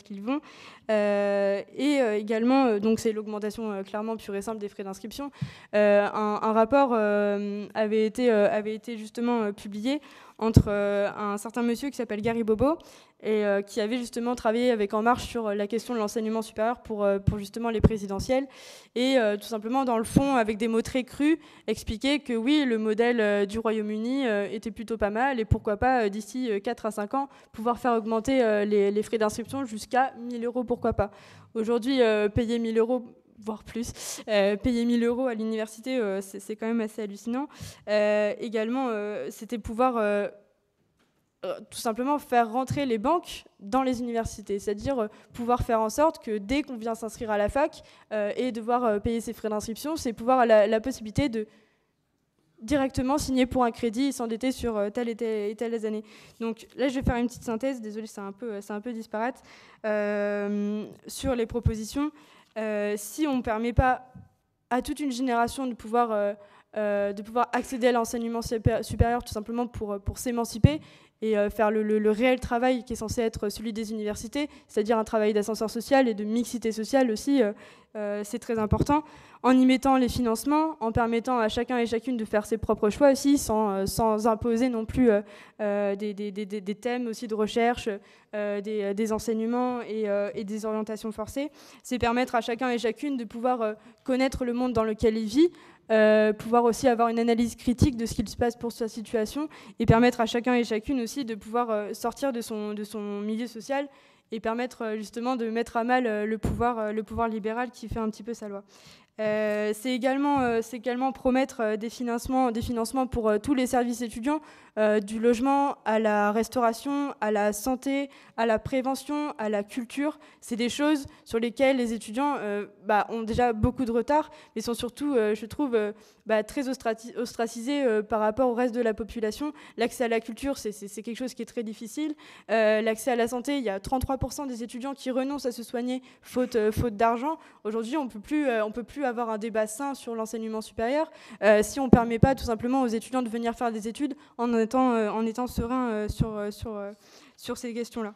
Speaker 3: qu'ils vont. Et également, donc c'est l'augmentation clairement pure et simple des frais d'inscription. Un rapport avait été justement publié entre un certain monsieur qui s'appelle Gary Bobo et qui avait justement travaillé avec En Marche sur la question de l'enseignement supérieur pour justement les présidentielles et tout simplement dans le fond avec des mots très crus expliquer que oui, le modèle du Royaume-Uni était plutôt pas mal et pourquoi pas d'ici 4 à 5 ans pouvoir faire augmenter les frais d'inscription jusqu'à 1 000 €, pourquoi pas. Aujourd'hui, payer 1 000 €, voire plus. Payer 1 000 € à l'université, c'est quand même assez hallucinant. Également, c'était pouvoir tout simplement faire rentrer les banques dans les universités, c'est-à-dire pouvoir faire en sorte que dès qu'on vient s'inscrire à la fac et devoir payer ses frais d'inscription, c'est pouvoir la possibilité de directement signer pour un crédit et s'endetter sur telle et telle année. Donc là, je vais faire une petite synthèse, désolée, c'est un peu disparate, sur les propositions. Si on ne permet pas à toute une génération de pouvoir accéder à l'enseignement supérieur tout simplement pour s'émanciper et faire le réel travail qui est censé être celui des universités, c'est-à-dire un travail d'ascenseur social et de mixité sociale aussi, c'est très important, en y mettant les financements, en permettant à chacun et chacune de faire ses propres choix aussi, sans imposer non plus des thèmes aussi de recherche, des enseignements et des orientations forcées. C'est permettre à chacun et chacune de pouvoir connaître le monde dans lequel il vit, pouvoir aussi avoir une analyse critique de ce qu'il se passe pour sa situation et permettre à chacun et chacune aussi de pouvoir sortir de son milieu social et permettre justement de mettre à mal le pouvoir libéral qui fait un petit peu sa loi. C'est également promettre des financements pour tous les services étudiants, du logement à la restauration, à la santé, à la prévention, à la culture. C'est des choses sur lesquelles les étudiants ont déjà beaucoup de retard, mais sont surtout, je trouve, très ostracisés par rapport au reste de la population. L'accès à la culture, c'est quelque chose qui est très difficile. L'accès à la santé, il y a 33% des étudiants qui renoncent à se soigner faute d'argent. Aujourd'hui, on peut plus avoir un débat sain sur l'enseignement supérieur si on ne permet pas tout simplement aux étudiants de venir faire des études en étant serein sur ces questions-là.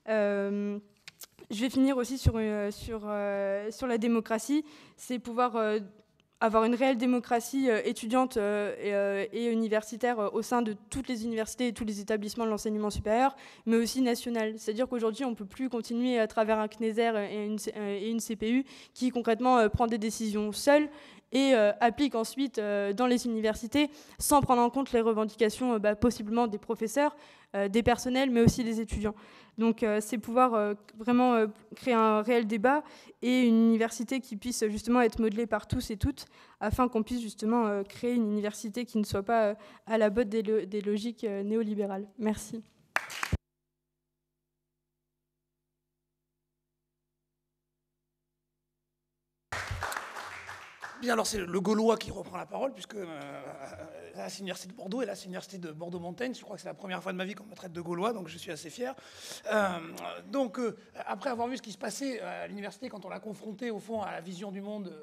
Speaker 3: Je vais finir aussi sur la démocratie. C'est pouvoir avoir une réelle démocratie étudiante et universitaire au sein de toutes les universités et tous les établissements de l'enseignement supérieur, mais aussi national. C'est-à-dire qu'aujourd'hui, on ne peut plus continuer à travers un CNESER et une CPU qui concrètement prend des décisions seule et applique ensuite dans les universités sans prendre en compte les revendications possiblement des professeurs, des personnels, mais aussi des étudiants. Donc c'est pouvoir vraiment créer un réel débat et une université qui puisse justement être modelée par tous et toutes, afin qu'on puisse justement créer une université qui ne soit pas à la botte des logiques néolibérales. Merci.
Speaker 1: Bien, alors c'est le Gaulois qui reprend la parole, puisque là, c'est l'université de Bordeaux, et là, c'est l'université de Bordeaux-Montaigne. Je crois que c'est la première fois de ma vie qu'on me traite de Gaulois, donc je suis assez fier. Après avoir vu ce qui se passait à l'université quand on l'a confronté, au fond, à la vision du monde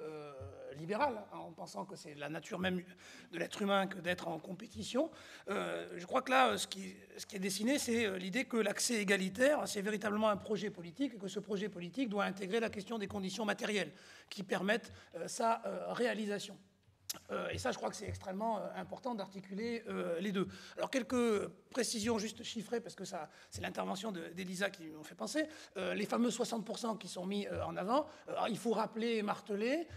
Speaker 1: libérale, en pensant que c'est la nature même de l'être humain que d'être en compétition, je crois que là, ce qui est dessiné, c'est l'idée que l'accès égalitaire, c'est véritablement un projet politique, et que ce projet politique doit intégrer la question des conditions matérielles qui permettent sa réalisation. Et ça, je crois que c'est extrêmement important d'articuler les deux. Alors, quelques précisions juste chiffrées, parce que ça, c'est l'intervention d'Elisa qui m'ont fait penser. Les fameux 60% qui sont mis en avant, il faut rappeler et marteler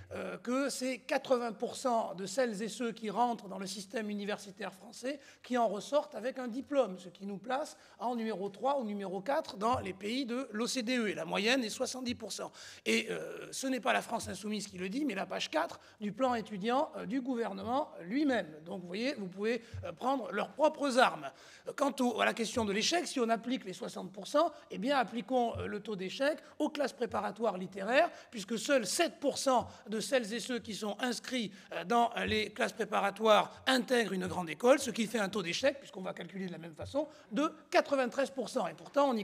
Speaker 1: que c'est 80% de celles et ceux qui rentrent dans le système universitaire français qui en ressortent avec un diplôme, ce qui nous place en numéro 3 ou numéro 4 dans les pays de l'OCDE. Et la moyenne est 70%. Et ce n'est pas la France insoumise qui le dit, mais la page 4 du plan étudiant du gouvernement lui-même. Donc vous voyez, vous pouvez prendre leurs propres armes. Quant à la question de l'échec, si on applique les 60%, eh bien appliquons le taux d'échec aux classes préparatoires littéraires, puisque seuls 7% de celles et ceux qui sont inscrits dans les classes préparatoires intègrent une grande école, ce qui fait un taux d'échec, puisqu'on va calculer de la même façon, de 93%. Et pourtant, on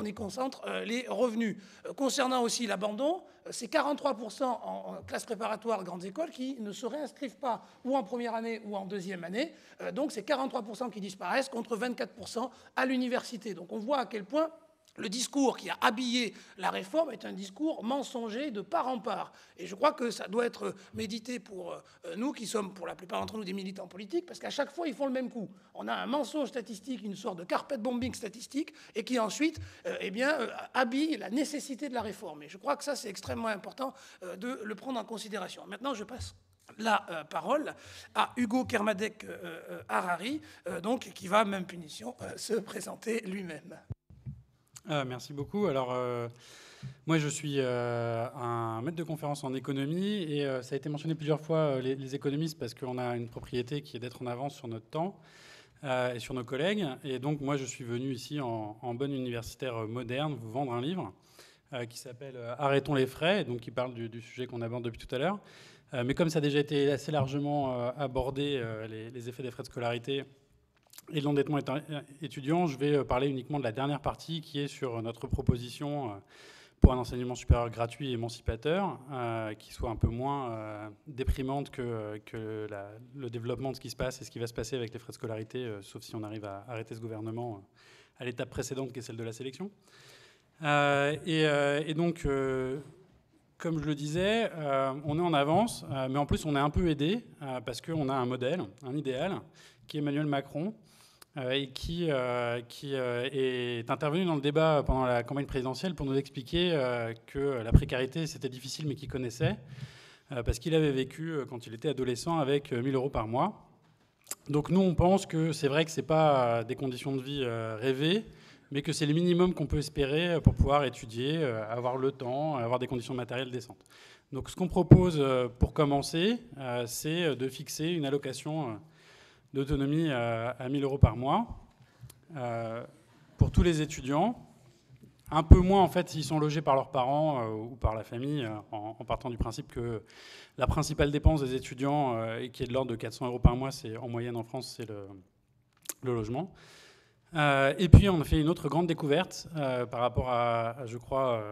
Speaker 1: y concentre les revenus. Concernant aussi l'abandon, c'est 43% en classes préparatoires grandes écoles qui ne se réinscrivent pas ou en première année ou en deuxième année. Donc c'est 43% qui disparaissent contre 24% à l'université. Donc on voit à quel point le discours qui a habillé la réforme est un discours mensonger de part en part. Et je crois que ça doit être médité pour nous, qui sommes pour la plupart d'entre nous des militants politiques, parce qu'à chaque fois, ils font le même coup. On a un mensonge statistique, une sorte de carpet bombing statistique, et qui ensuite habille la nécessité de la réforme. Et je crois que ça, c'est extrêmement important de le prendre en considération. Maintenant, je passe la parole à Hugo Kermadec Harari, qui va, même punition, se présenter lui-même.
Speaker 4: Merci beaucoup. Alors, moi, je suis un maître de conférence en économie et ça a été mentionné plusieurs fois, les économistes, parce qu'on a une propriété qui est d'être en avance sur notre temps et sur nos collègues. Et donc, moi, je suis venu ici en bonne universitaire moderne vous vendre un livre qui s'appelle « Arrêtons les frais », donc qui parle du sujet qu'on aborde depuis tout à l'heure. Mais comme ça a déjà été assez largement abordé, les effets des frais de scolarité et de l'endettement étudiant, je vais parler uniquement de la dernière partie qui est sur notre proposition pour un enseignement supérieur gratuit et émancipateur, qui soit un peu moins déprimante que le développement de ce qui se passe et ce qui va se passer avec les frais de scolarité, sauf si on arrive à arrêter ce gouvernement à l'étape précédente qui est celle de la sélection. Et donc, comme je le disais, on est en avance, mais en plus on est un peu aidé parce qu'on a un modèle, un idéal, qui est Emmanuel Macron, et qui est intervenu dans le débat pendant la campagne présidentielle pour nous expliquer que la précarité, c'était difficile, mais qu'il connaissait, parce qu'il avait vécu, quand il était adolescent, avec 1 000 € par mois. Donc nous, on pense que c'est vrai que ce n'est pas des conditions de vie rêvées, mais que c'est le minimum qu'on peut espérer pour pouvoir étudier, avoir le temps, avoir des conditions matérielles décentes. Donc ce qu'on propose pour commencer, c'est de fixer une allocation d'autonomie à 1 000 € par mois pour tous les étudiants. Un peu moins, en fait, s'ils sont logés par leurs parents ou par la famille, en partant du principe que la principale dépense des étudiants, qui est de l'ordre de 400 € par mois, c'est en moyenne en France, c'est le logement. Et puis, on a fait une autre grande découverte par rapport à je crois,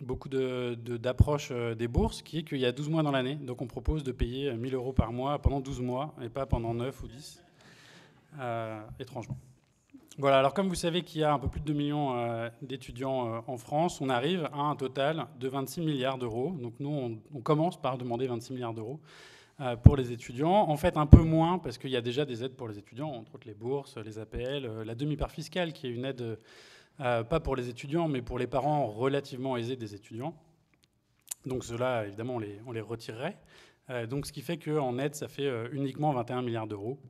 Speaker 4: beaucoup d'approches des bourses, qui est qu'il y a 12 mois dans l'année. Donc, on propose de payer 1 000 € par mois pendant 12 mois et pas pendant 9 ou 10, étrangement. Voilà, alors comme vous savez qu'il y a un peu plus de 2 millions d'étudiants en France, on arrive à un total de 26 milliards d'euros. Donc nous, on commence par demander 26 milliards d'euros pour les étudiants. En fait, un peu moins, parce qu'il y a déjà des aides pour les étudiants, entre autres les bourses, les APL, la demi-part fiscale, qui est une aide, pas pour les étudiants, mais pour les parents relativement aisés des étudiants. Donc ceux-là, évidemment, on les retirerait. Donc ce qui fait qu'en aide, ça fait uniquement 21 milliards d'euros.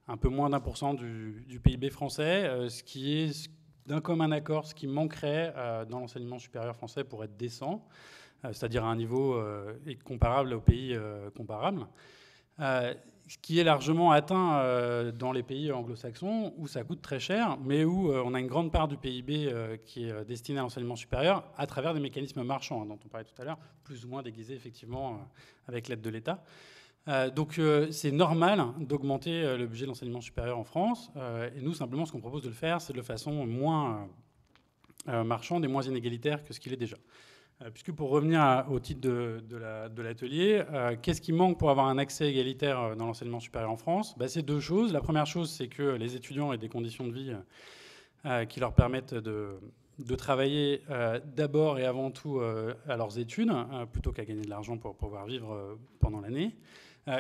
Speaker 4: Un peu moins d'1% du PIB français, ce qui est d'un commun accord, ce qui manquerait dans l'enseignement supérieur français pour être décent, c'est-à-dire à un niveau comparable aux pays comparables, ce qui est largement atteint dans les pays anglo-saxons, où ça coûte très cher, mais où on a une grande part du PIB qui est destiné à l'enseignement supérieur à travers des mécanismes marchands, dont on parlait tout à l'heure, plus ou moins déguisés effectivement avec l'aide de l'État. Donc c'est normal d'augmenter le budget de l'enseignement supérieur en France. Et nous, simplement, ce qu'on propose de le faire, c'est de façon moins marchande et moins inégalitaire que ce qu'il est déjà. Puisque pour revenir au titre de l'atelier, qu'est-ce qui manque pour avoir un accès égalitaire dans l'enseignement supérieur en France ? C'est deux choses. La première chose, c'est que les étudiants aient des conditions de vie qui leur permettent de travailler d'abord et avant tout à leurs études, plutôt qu'à gagner de l'argent pour pouvoir vivre pendant l'année.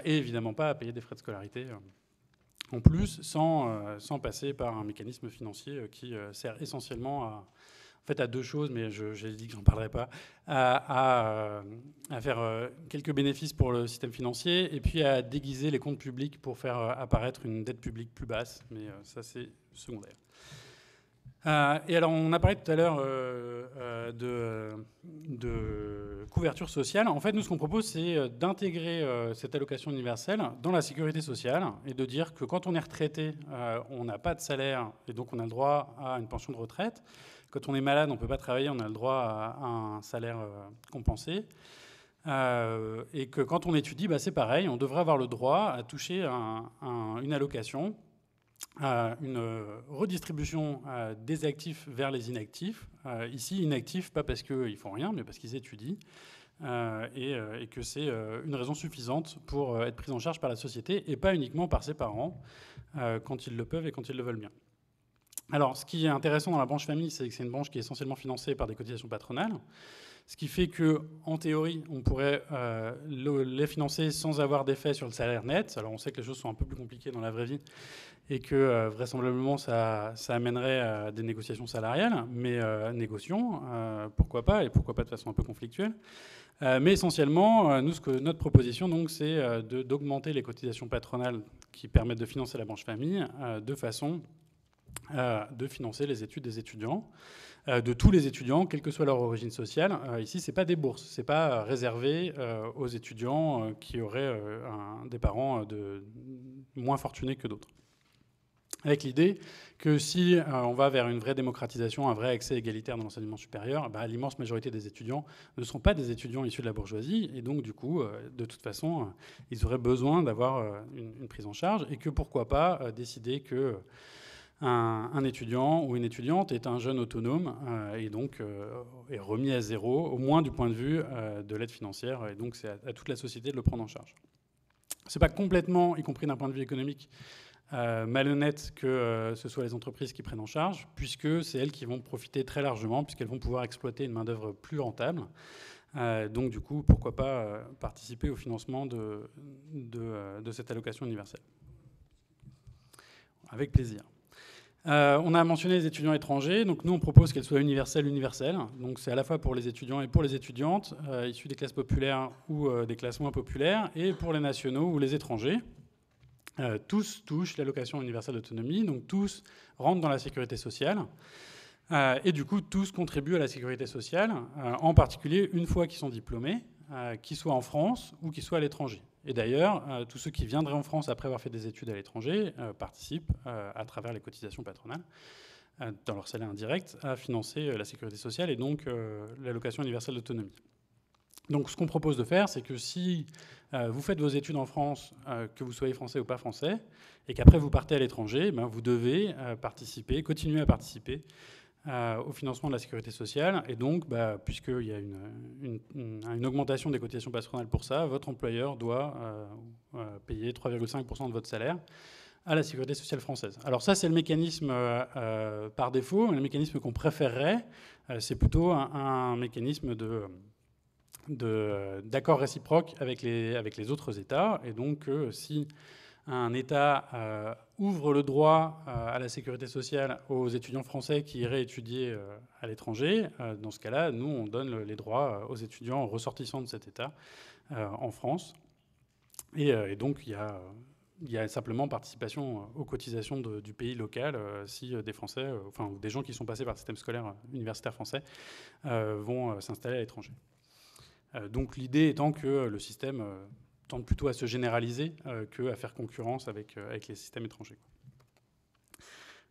Speaker 4: Et évidemment pas à payer des frais de scolarité en plus, sans passer par un mécanisme financier qui sert essentiellement à deux choses, mais j'ai dit que j'en parlerai pas, à faire quelques bénéfices pour le système financier et puis à déguiser les comptes publics pour faire apparaître une dette publique plus basse, mais ça c'est secondaire. Et alors, on a parlé tout à l'heure de couverture sociale. En fait, nous, ce qu'on propose, c'est d'intégrer cette allocation universelle dans la sécurité sociale et de dire que quand on est retraité, on n'a pas de salaire et donc on a le droit à une pension de retraite. Quand on est malade, on ne peut pas travailler, on a le droit à un salaire compensé. Et que quand on étudie, c'est pareil, on devrait avoir le droit à toucher une allocation, une redistribution des actifs vers les inactifs. Ici, inactifs, pas parce qu'ils ne font rien, mais parce qu'ils étudient, et que c'est une raison suffisante pour être pris en charge par la société, et pas uniquement par ses parents, quand ils le peuvent et quand ils le veulent bien. Alors, ce qui est intéressant dans la branche famille, c'est que c'est une branche qui est essentiellement financée par des cotisations patronales, ce qui fait qu'en théorie, on pourrait les financer sans avoir d'effet sur le salaire net. Alors, on sait que les choses sont un peu plus compliquées dans la vraie vie, et que vraisemblablement ça amènerait à des négociations salariales, mais négocions, pourquoi pas, et pourquoi pas de façon un peu conflictuelle. Mais essentiellement, notre proposition, donc, c'est d'augmenter les cotisations patronales qui permettent de financer la branche famille de façon de financer les études des étudiants, de tous les étudiants, quelle que soit leur origine sociale. Ici, ce n'est pas des bourses, ce n'est pas réservé aux étudiants qui auraient des parents moins fortunés que d'autres. Avec l'idée que si on va vers une vraie démocratisation, un vrai accès égalitaire dans l'enseignement supérieur, l'immense majorité des étudiants ne sont pas des étudiants issus de la bourgeoisie, et donc du coup, de toute façon, ils auraient besoin d'avoir une prise en charge, et que pourquoi pas décider que un étudiant ou une étudiante est un jeune autonome et donc est remis à zéro, au moins du point de vue de l'aide financière, et donc c'est à toute la société de le prendre en charge. Ce n'est pas complètement, y compris d'un point de vue économique, malhonnête que ce soit les entreprises qui prennent en charge, puisque c'est elles qui vont profiter très largement, puisqu'elles vont pouvoir exploiter une main-d'œuvre plus rentable. Donc du coup, pourquoi pas participer au financement de cette allocation universelle. Avec plaisir. On a mentionné les étudiants étrangers, donc nous on propose qu'elle soit universelle. Donc c'est à la fois pour les étudiants et pour les étudiantes, issus des classes populaires ou des classes moins populaires, et pour les nationaux ou les étrangers. Tous touchent l'allocation universelle d'autonomie, donc tous rentrent dans la sécurité sociale, et du coup tous contribuent à la sécurité sociale, en particulier une fois qu'ils sont diplômés, qu'ils soient en France ou qu'ils soient à l'étranger. Et d'ailleurs, tous ceux qui viendraient en France après avoir fait des études à l'étranger participent, à travers les cotisations patronales, dans leur salaire indirect, à financer la sécurité sociale et donc l'allocation universelle d'autonomie. Donc ce qu'on propose de faire, c'est que si vous faites vos études en France, que vous soyez français ou pas français, et qu'après vous partez à l'étranger, vous devez continuer à participer au financement de la sécurité sociale. Et donc, puisqu'il y a une augmentation des cotisations patronales pour ça, votre employeur doit payer 3,5% de votre salaire à la sécurité sociale française. Alors ça, c'est le mécanisme par défaut. Le mécanisme qu'on préférerait, c'est plutôt un mécanisme d'accord réciproque avec les autres États. Et donc, si un État ouvre le droit à la sécurité sociale aux étudiants français qui iraient étudier à l'étranger, dans ce cas-là, nous, on donne les droits aux étudiants ressortissants de cet État en France. Et donc, il y a simplement participation aux cotisations du pays local si des Français, enfin des gens qui sont passés par le système scolaire universitaire français, vont s'installer à l'étranger. Donc l'idée étant que le système tente plutôt à se généraliser qu'à faire concurrence avec les systèmes étrangers.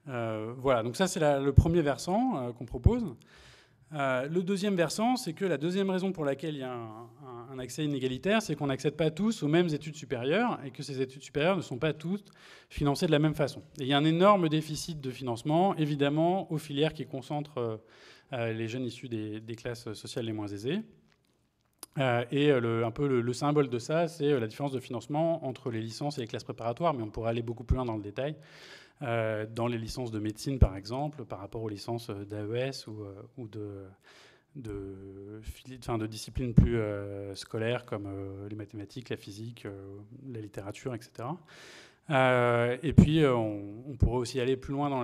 Speaker 4: Voilà, donc ça c'est le premier versant qu'on propose. Le deuxième versant, c'est que la deuxième raison pour laquelle il y a un accès inégalitaire, c'est qu'on n'accède pas tous aux mêmes études supérieures et que ces études supérieures ne sont pas toutes financées de la même façon. Et il y a un énorme déficit de financement, évidemment, aux filières qui concentrent les jeunes issus des classes sociales les moins aisées. Et un peu le symbole de ça, c'est la différence de financement entre les licences et les classes préparatoires, mais on pourrait aller beaucoup plus loin dans le détail. Dans les licences de médecine, par exemple, par rapport aux licences d'AES ou de disciplines plus scolaires comme les mathématiques, la physique, la littérature, etc. Et puis, on pourrait aussi aller plus loin dans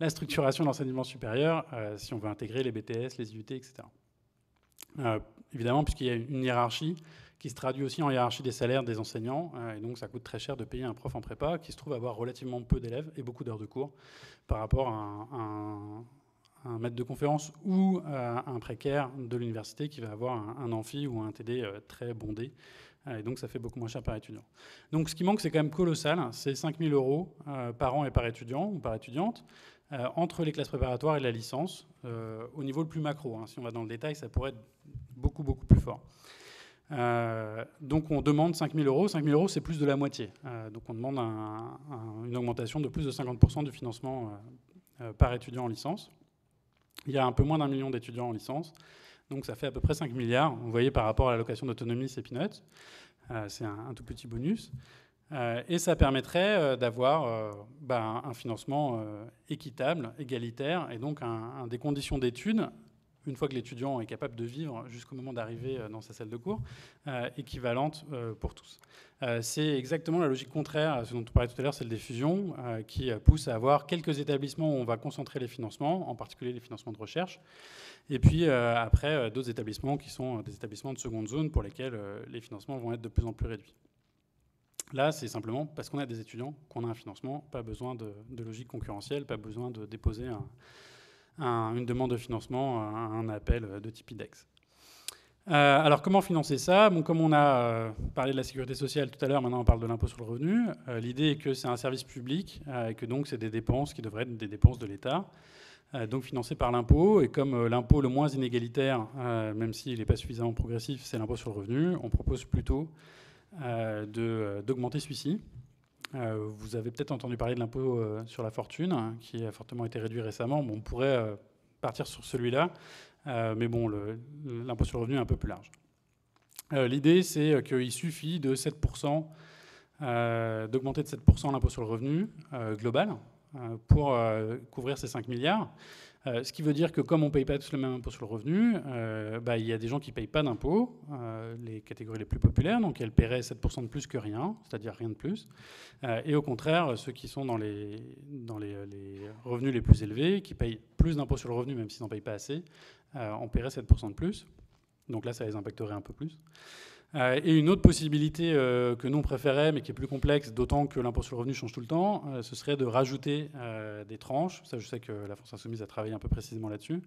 Speaker 4: la structuration de l'enseignement supérieur, si on veut intégrer les BTS, les IUT, etc. Évidemment, puisqu'il y a une hiérarchie qui se traduit aussi en hiérarchie des salaires des enseignants, et donc ça coûte très cher de payer un prof en prépa qui se trouve avoir relativement peu d'élèves et beaucoup d'heures de cours par rapport à un maître de conférence ou à un précaire de l'université qui va avoir un amphi ou un TD très bondé, et donc ça fait beaucoup moins cher par étudiant. Donc ce qui manque, c'est quand même colossal, c'est 5 000 € par an et par étudiant ou par étudiante, entre les classes préparatoires et la licence, au niveau le plus macro. Si on va dans le détail, ça pourrait être beaucoup, beaucoup plus fort. Donc on demande 5 000 €. 5 000 €, c'est plus de la moitié. Donc on demande une augmentation de plus de 50% du financement par étudiant en licence. Il y a un peu moins d'1 million d'étudiants en licence. Donc ça fait à peu près 5 milliards. Vous voyez, par rapport à l'allocation d'autonomie, c'est peanuts. C'est un tout petit bonus. Et ça permettrait d'avoir un financement équitable, égalitaire, et donc des conditions d'études, une fois que l'étudiant est capable de vivre jusqu'au moment d'arriver dans sa salle de cours, équivalentes pour tous. C'est exactement la logique contraire à ce dont on parlait tout à l'heure, celle des fusions, qui pousse à avoir quelques établissements où on va concentrer les financements, en particulier les financements de recherche, et puis après d'autres établissements qui sont des établissements de seconde zone pour lesquels les financements vont être de plus en plus réduits. Là, c'est simplement parce qu'on a des étudiants qu'on a un financement, pas besoin de logique concurrentielle, pas besoin de déposer une demande de financement, un appel de type IDEX. Alors, comment financer ça ? Bon, comme on a parlé de la sécurité sociale tout à l'heure, maintenant on parle de l'impôt sur le revenu. L'idée est que c'est un service public et que donc c'est des dépenses qui devraient être des dépenses de l'État, donc financées par l'impôt. Et comme l'impôt le moins inégalitaire, même s'il n'est pas suffisamment progressif, c'est l'impôt sur le revenu, on propose plutôt d'augmenter celui-ci. Vous avez peut-être entendu parler de l'impôt sur la fortune, qui a fortement été réduit récemment. Bon, on pourrait partir sur celui-là, mais bon, l'impôt sur le revenu est un peu plus large. L'idée, c'est qu'il suffit de 7%, d'augmenter de 7% l'impôt sur le revenu global pour couvrir ces 5 milliards. Ce qui veut dire que comme on ne paye pas tous le même impôt sur le revenu, il y a des gens qui ne payent pas d'impôt, les catégories les plus populaires, donc elles paieraient 7% de plus que rien, c'est-à-dire rien de plus. Et au contraire, ceux qui sont dans les revenus les plus élevés, qui payent plus d'impôt sur le revenu, même s'ils n'en payent pas assez, on paierait 7% de plus. Donc là, ça les impacterait un peu plus. Et une autre possibilité que nous on préférait, mais qui est plus complexe, d'autant que l'impôt sur le revenu change tout le temps, ce serait de rajouter des tranches. Ça, je sais que la France Insoumise a travaillé un peu précisément là-dessus.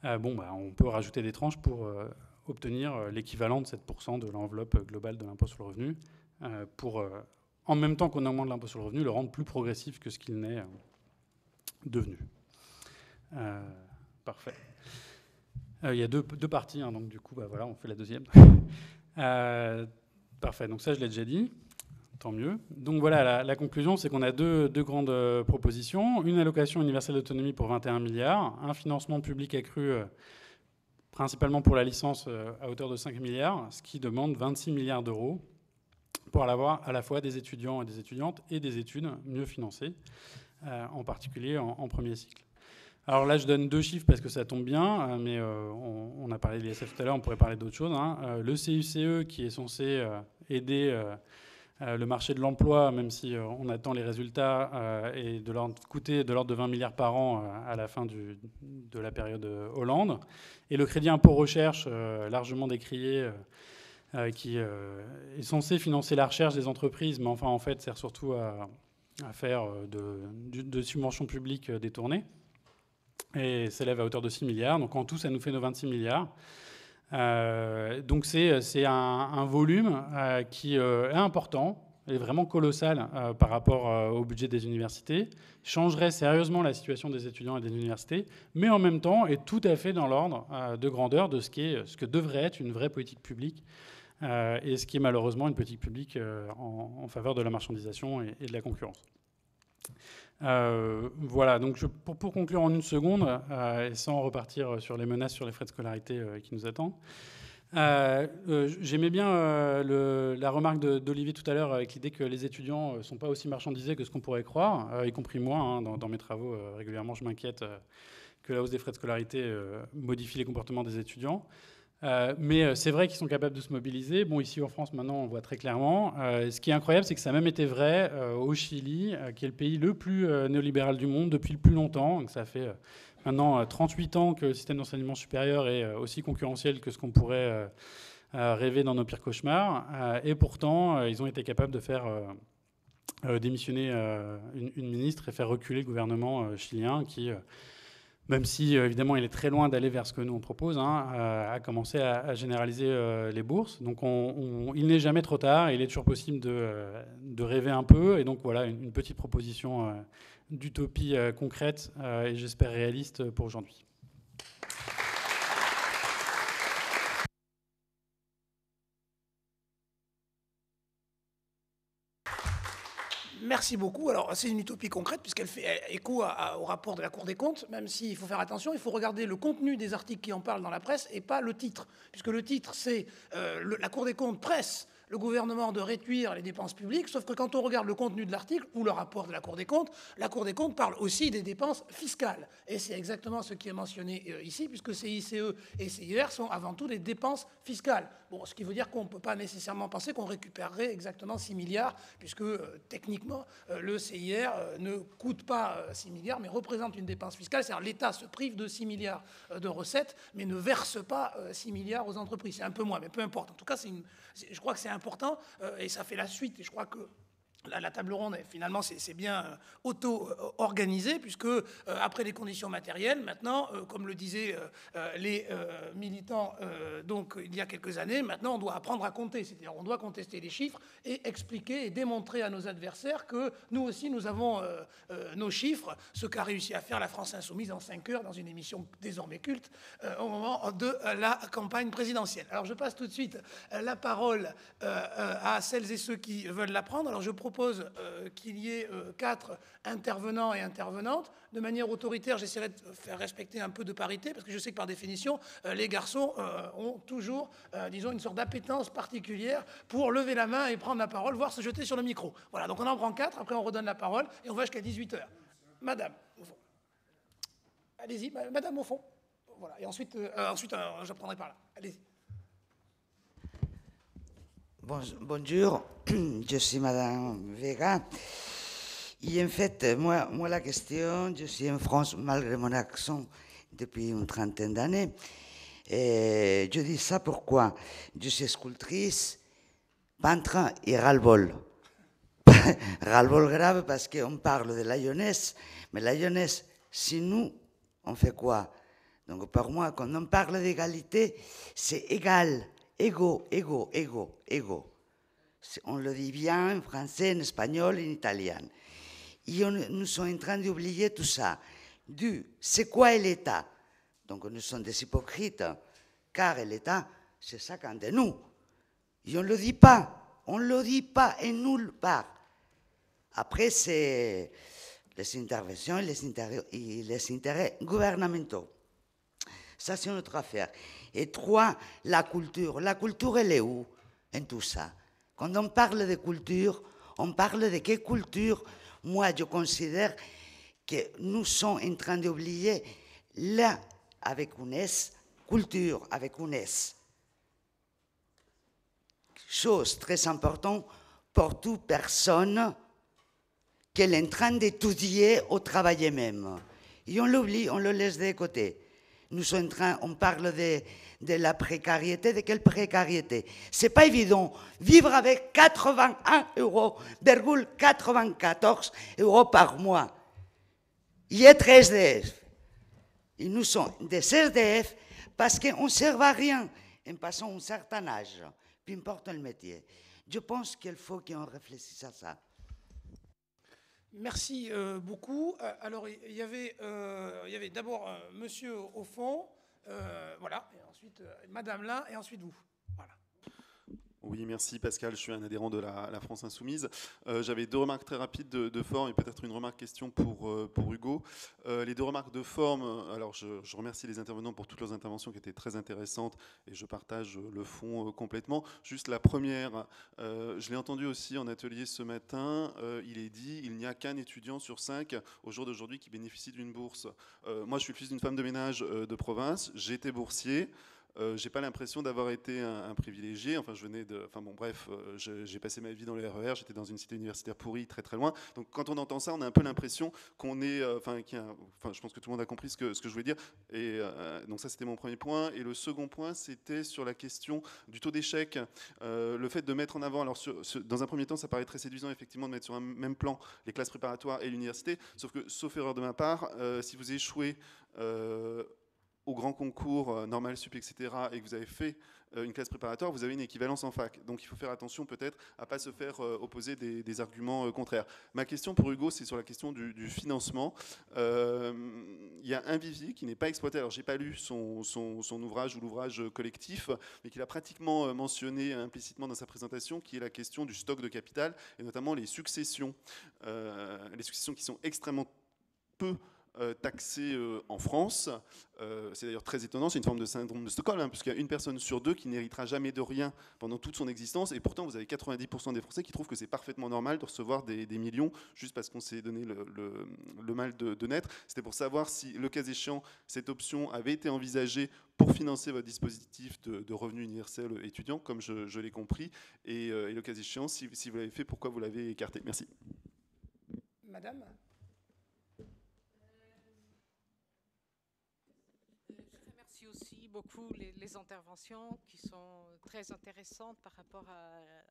Speaker 4: On peut rajouter des tranches pour obtenir l'équivalent de 7% de l'enveloppe globale de l'impôt sur le revenu, pour, en même temps qu'on augmente l'impôt sur le revenu, le rendre plus progressif que ce qu'il n'est devenu. Parfait. Il y a deux parties, hein, donc du coup, voilà, on fait la deuxième. Parfait, donc ça je l'ai déjà dit, tant mieux. Donc voilà, la conclusion, c'est qu'on a deux grandes propositions. Une allocation universelle d'autonomie pour 21 milliards, un financement public accru principalement pour la licence à hauteur de 5 milliards, ce qui demande 26 milliards d'euros pour avoir à la fois des étudiants et des étudiantes et des études mieux financées, en particulier en premier cycle. Alors là, je donne 2 chiffres parce que ça tombe bien, mais on a parlé de l'ISF tout à l'heure, on pourrait parler d'autres choses. Le CUCE, qui est censé aider le marché de l'emploi, même si on attend les résultats, et coûter de l'ordre de 20 milliards par an à la fin de la période Hollande. Et le crédit impôt recherche, largement décrié, qui est censé financer la recherche des entreprises, mais enfin, en fait, sert surtout à faire de subventions publiques détournées. Et s'élève à hauteur de 6 milliards. Donc en tout, ça nous fait nos 26 milliards. Donc c'est un volume qui est important, est vraiment colossal par rapport au budget des universités, changerait sérieusement la situation des étudiants et des universités, mais en même temps est tout à fait dans l'ordre de grandeur de ce que devrait être une vraie politique publique, et ce qui est malheureusement une politique publique en faveur de la marchandisation et de la concurrence. Voilà, donc pour conclure en une seconde, et sans repartir sur les menaces sur les frais de scolarité qui nous attendent, j'aimais bien la remarque d'Olivier tout à l'heure avec l'idée que les étudiants ne sont pas aussi marchandisés que ce qu'on pourrait croire, y compris moi, hein, dans mes travaux, régulièrement je m'inquiète que la hausse des frais de scolarité modifie les comportements des étudiants. Mais c'est vrai qu'ils sont capables de se mobiliser. Bon, ici en France, maintenant, on voit très clairement. Ce qui est incroyable, c'est que ça a même été vrai au Chili, qui est le pays le plus néolibéral du monde depuis le plus longtemps. Donc, ça fait maintenant 38 ans que le système d'enseignement supérieur est aussi concurrentiel que ce qu'on pourrait rêver dans nos pires cauchemars. Et pourtant, ils ont été capables de faire démissionner une ministre et faire reculer le gouvernement chilien qui... même si, évidemment, il est très loin d'aller vers ce que nous, on propose, a commencé à généraliser les bourses. Donc, il n'est jamais trop tard. Il est toujours possible de rêver un peu. Et donc, voilà, une petite proposition d'utopie concrète et, j'espère, réaliste pour aujourd'hui.
Speaker 1: Merci beaucoup. Alors, c'est une utopie concrète puisqu'elle fait écho au rapport de la Cour des comptes, même s'il faut faire attention, il faut regarder le contenu des articles qui en parlent dans la presse et pas le titre. Puisque le titre, c'est la Cour des comptes presse le gouvernement de réduire les dépenses publiques, sauf que quand on regarde le contenu de l'article ou le rapport de la Cour des comptes parle aussi des dépenses fiscales. Et c'est exactement ce qui est mentionné ici, puisque CICE et CIR sont avant tout des dépenses fiscales. Bon, ce qui veut dire qu'on ne peut pas nécessairement penser qu'on récupérerait exactement 6 milliards, puisque techniquement, le CIR ne coûte pas 6 milliards, mais représente une dépense fiscale. C'est-à-dire l'État se prive de 6 milliards de recettes, mais ne verse pas 6 milliards aux entreprises. C'est un peu moins, mais peu importe. En tout cas, je crois que c'est important, et ça fait la suite, et je crois que la table ronde, finalement, c'est bien auto-organisé, puisque après les conditions matérielles, maintenant, comme le disaient les militants donc, il y a quelques années, maintenant, on doit apprendre à compter. C'est-à-dire on doit contester les chiffres et expliquer et démontrer à nos adversaires que nous aussi, nous avons nos chiffres, ce qu'a réussi à faire la France Insoumise en 5 heures dans une émission désormais culte au moment de la campagne présidentielle. Alors, je passe tout de suite la parole à celles et ceux qui veulent la prendre. Alors, je propose propose qu'il y ait 4 intervenants et intervenantes. De manière autoritaire, j'essaierai de faire respecter un peu de parité, parce que je sais que par définition, les garçons ont toujours, disons, une sorte d'appétence particulière pour lever la main et prendre la parole, voire se jeter sur le micro. Voilà, donc on en prend 4, après on redonne la parole, et on va jusqu'à 18h. Madame, au fond. Allez-y, madame, au fond. Voilà, et ensuite je prendrai par là. Allez-y.
Speaker 5: Bonjour, je suis Madame Vega. Et en fait, moi, la question, je suis en France, malgré mon accent, depuis une trentaine d'années. Et je dis ça pourquoi? Je suis sculptrice, peintre et ras-le-bol. Ras-le-bol grave parce qu'on parle de la jeunesse, mais la jeunesse, si nous, on fait quoi? Donc pour moi, quand on parle d'égalité, c'est égal. Ego, ego, ego, ego. On le dit bien en français, en espagnol, en italien. Et nous sommes en train d'oublier tout ça. C'est quoi l'État? Donc nous sommes des hypocrites, car l'État, c'est chacun de nous. Et on ne le dit pas. On ne le dit pas et nulle part. Après, c'est les interventions et les intérêts gouvernementaux. Ça, c'est une autre affaire. Et 3, la culture. La culture, elle est où en tout ça? Quand on parle de culture, on parle de quelle culture? Moi, je considère que nous sommes en train d'oublier là, avec une S, culture, avec une S. Chose très importante pour toute personne qu'elle est en train d'étudier au travail même. Et on l'oublie, on le laisse de côté. Nous sommes en train, on parle de la précarité. De quelle précarité? C'est pas évident. Vivre avec 81,94 € par mois. Et être SDF. Et nous sommes des SDF parce qu'on ne sert à rien en passant un certain âge, peu importe le métier. Je pense qu'il faut qu'on réfléchisse à ça.
Speaker 1: Merci beaucoup. Alors, il y avait d'abord monsieur au fond, voilà, et ensuite madame là, et ensuite vous. Voilà.
Speaker 6: Oui, merci Pascal, je suis un adhérent de la France Insoumise. J'avais 2 remarques très rapides de forme et peut-être une remarque question pour Hugo. Les 2 remarques de forme, alors je remercie les intervenants pour toutes leurs interventions qui étaient très intéressantes et je partage le fond complètement. Juste la première, je l'ai entendu aussi en atelier ce matin, il est dit il n'y a qu'un étudiant sur 5 au jour d'aujourd'hui qui bénéficie d'une bourse. Moi je suis le fils d'une femme de ménage de province, j'ai été boursier. J'ai pas l'impression d'avoir été un privilégié. Enfin, je venais de. Enfin bon, bref, j'ai passé ma vie dans le RER. J'étais dans une cité universitaire pourrie, très très loin. Donc, quand on entend ça, on a un peu l'impression qu'on est. Je pense que tout le monde a compris ce que je voulais dire. Et donc ça, c'était mon premier point. Et le second point, c'était sur la question du taux d'échec. Le fait de mettre en avant. Alors, dans un premier temps, ça paraît très séduisant, effectivement, de mettre sur un même plan les classes préparatoires et l'université. Sauf que, sauf erreur de ma part, si vous échouez au grand concours normal sup, etc., et que vous avez fait une classe préparatoire, vous avez une équivalence en fac. Donc il faut faire attention peut-être à ne pas se faire opposer des arguments contraires. Ma question pour Hugo, c'est sur la question du financement. Il y a un vivier qui n'est pas exploité. Alors je n'ai pas lu son ouvrage ou l'ouvrage collectif, mais qu'il a pratiquement mentionné implicitement dans sa présentation, qui est la question du stock de capital, et notamment les successions qui sont extrêmement peu taxé en France. C'est d'ailleurs très étonnant, c'est une forme de syndrome de Stockholm, puisqu'il y a une personne sur 2 qui n'héritera jamais de rien pendant toute son existence, et pourtant vous avez 90% des Français qui trouvent que c'est parfaitement normal de recevoir des millions juste parce qu'on s'est donné le mal de naître. C'était pour savoir si, le cas échéant, cette option avait été envisagée pour financer votre dispositif de revenu universel étudiant, comme je l'ai compris, et le cas échéant, si vous l'avez fait, pourquoi vous l'avez écarté. Merci.
Speaker 1: Madame ?
Speaker 7: Aussi beaucoup les interventions qui sont très intéressantes par rapport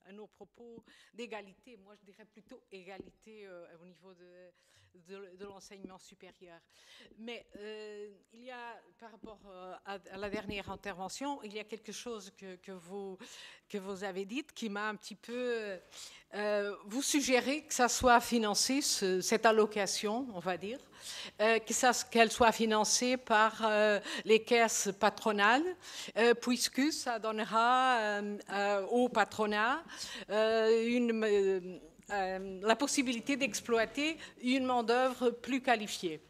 Speaker 7: à nos propos d'égalité. Moi, je dirais plutôt égalité au niveau de l'enseignement supérieur. Mais il y a, par rapport à la dernière intervention, il y a quelque chose que vous avez dit qui m'a un petit peu... vous suggérez que ça soit financé, cette allocation, on va dire, qu'elle soit financée par les caisses patronales, puisque ça donnera au patronat la possibilité d'exploiter une main-d'œuvre plus qualifiée.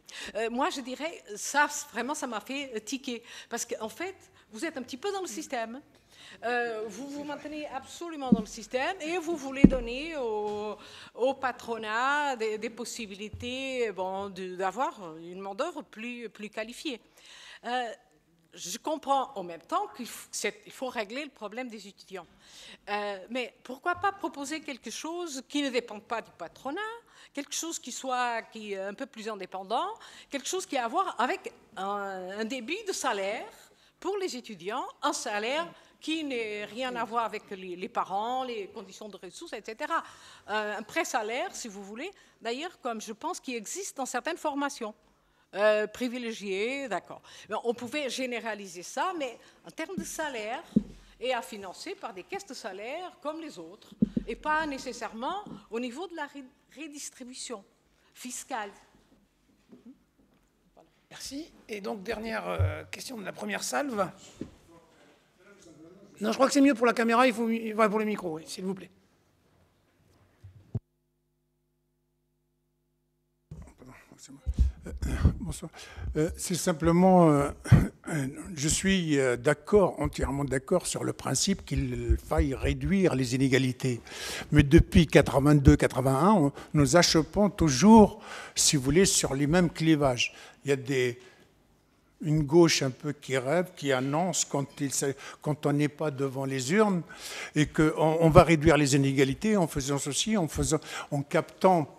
Speaker 7: Moi, je dirais, ça, vraiment, ça m'a fait tiquer. Parce qu'en fait, vous êtes un petit peu dans le système. Vous vous maintenez absolument dans le système et vous voulez donner au patronat des possibilités d'avoir une main-d'œuvre plus qualifiée. Je comprends en même temps qu'il faut régler le problème des étudiants. Mais pourquoi pas proposer quelque chose qui ne dépend pas du patronat, quelque chose qui est un peu plus indépendant, quelque chose qui a à voir avec un débit de salaire pour les étudiants, un salaire qui n'a rien à voir avec les parents, les conditions de ressources, etc. Un pré-salaire, si vous voulez, d'ailleurs, comme je pense qu'il existe dans certaines formations. Privilégié, d'accord. On pouvait généraliser ça, mais en termes de salaire, et à financer par des caisses de salaire comme les autres, et pas nécessairement au niveau de la redistribution fiscale.
Speaker 1: Voilà. Merci. Et donc, dernière question de la première salve. Non, je crois que c'est mieux pour la caméra, il faut pour le micro, oui, s'il vous plaît.
Speaker 8: Bonsoir. C'est simplement, je suis d'accord, entièrement d'accord sur le principe qu'il faille réduire les inégalités. Mais depuis 82-81, nous achoppons toujours, si vous voulez, sur les mêmes clivages. Il y a une gauche un peu qui rêve, qui annonce quand on n'est pas devant les urnes, et qu'on va réduire les inégalités en faisant ceci, en captant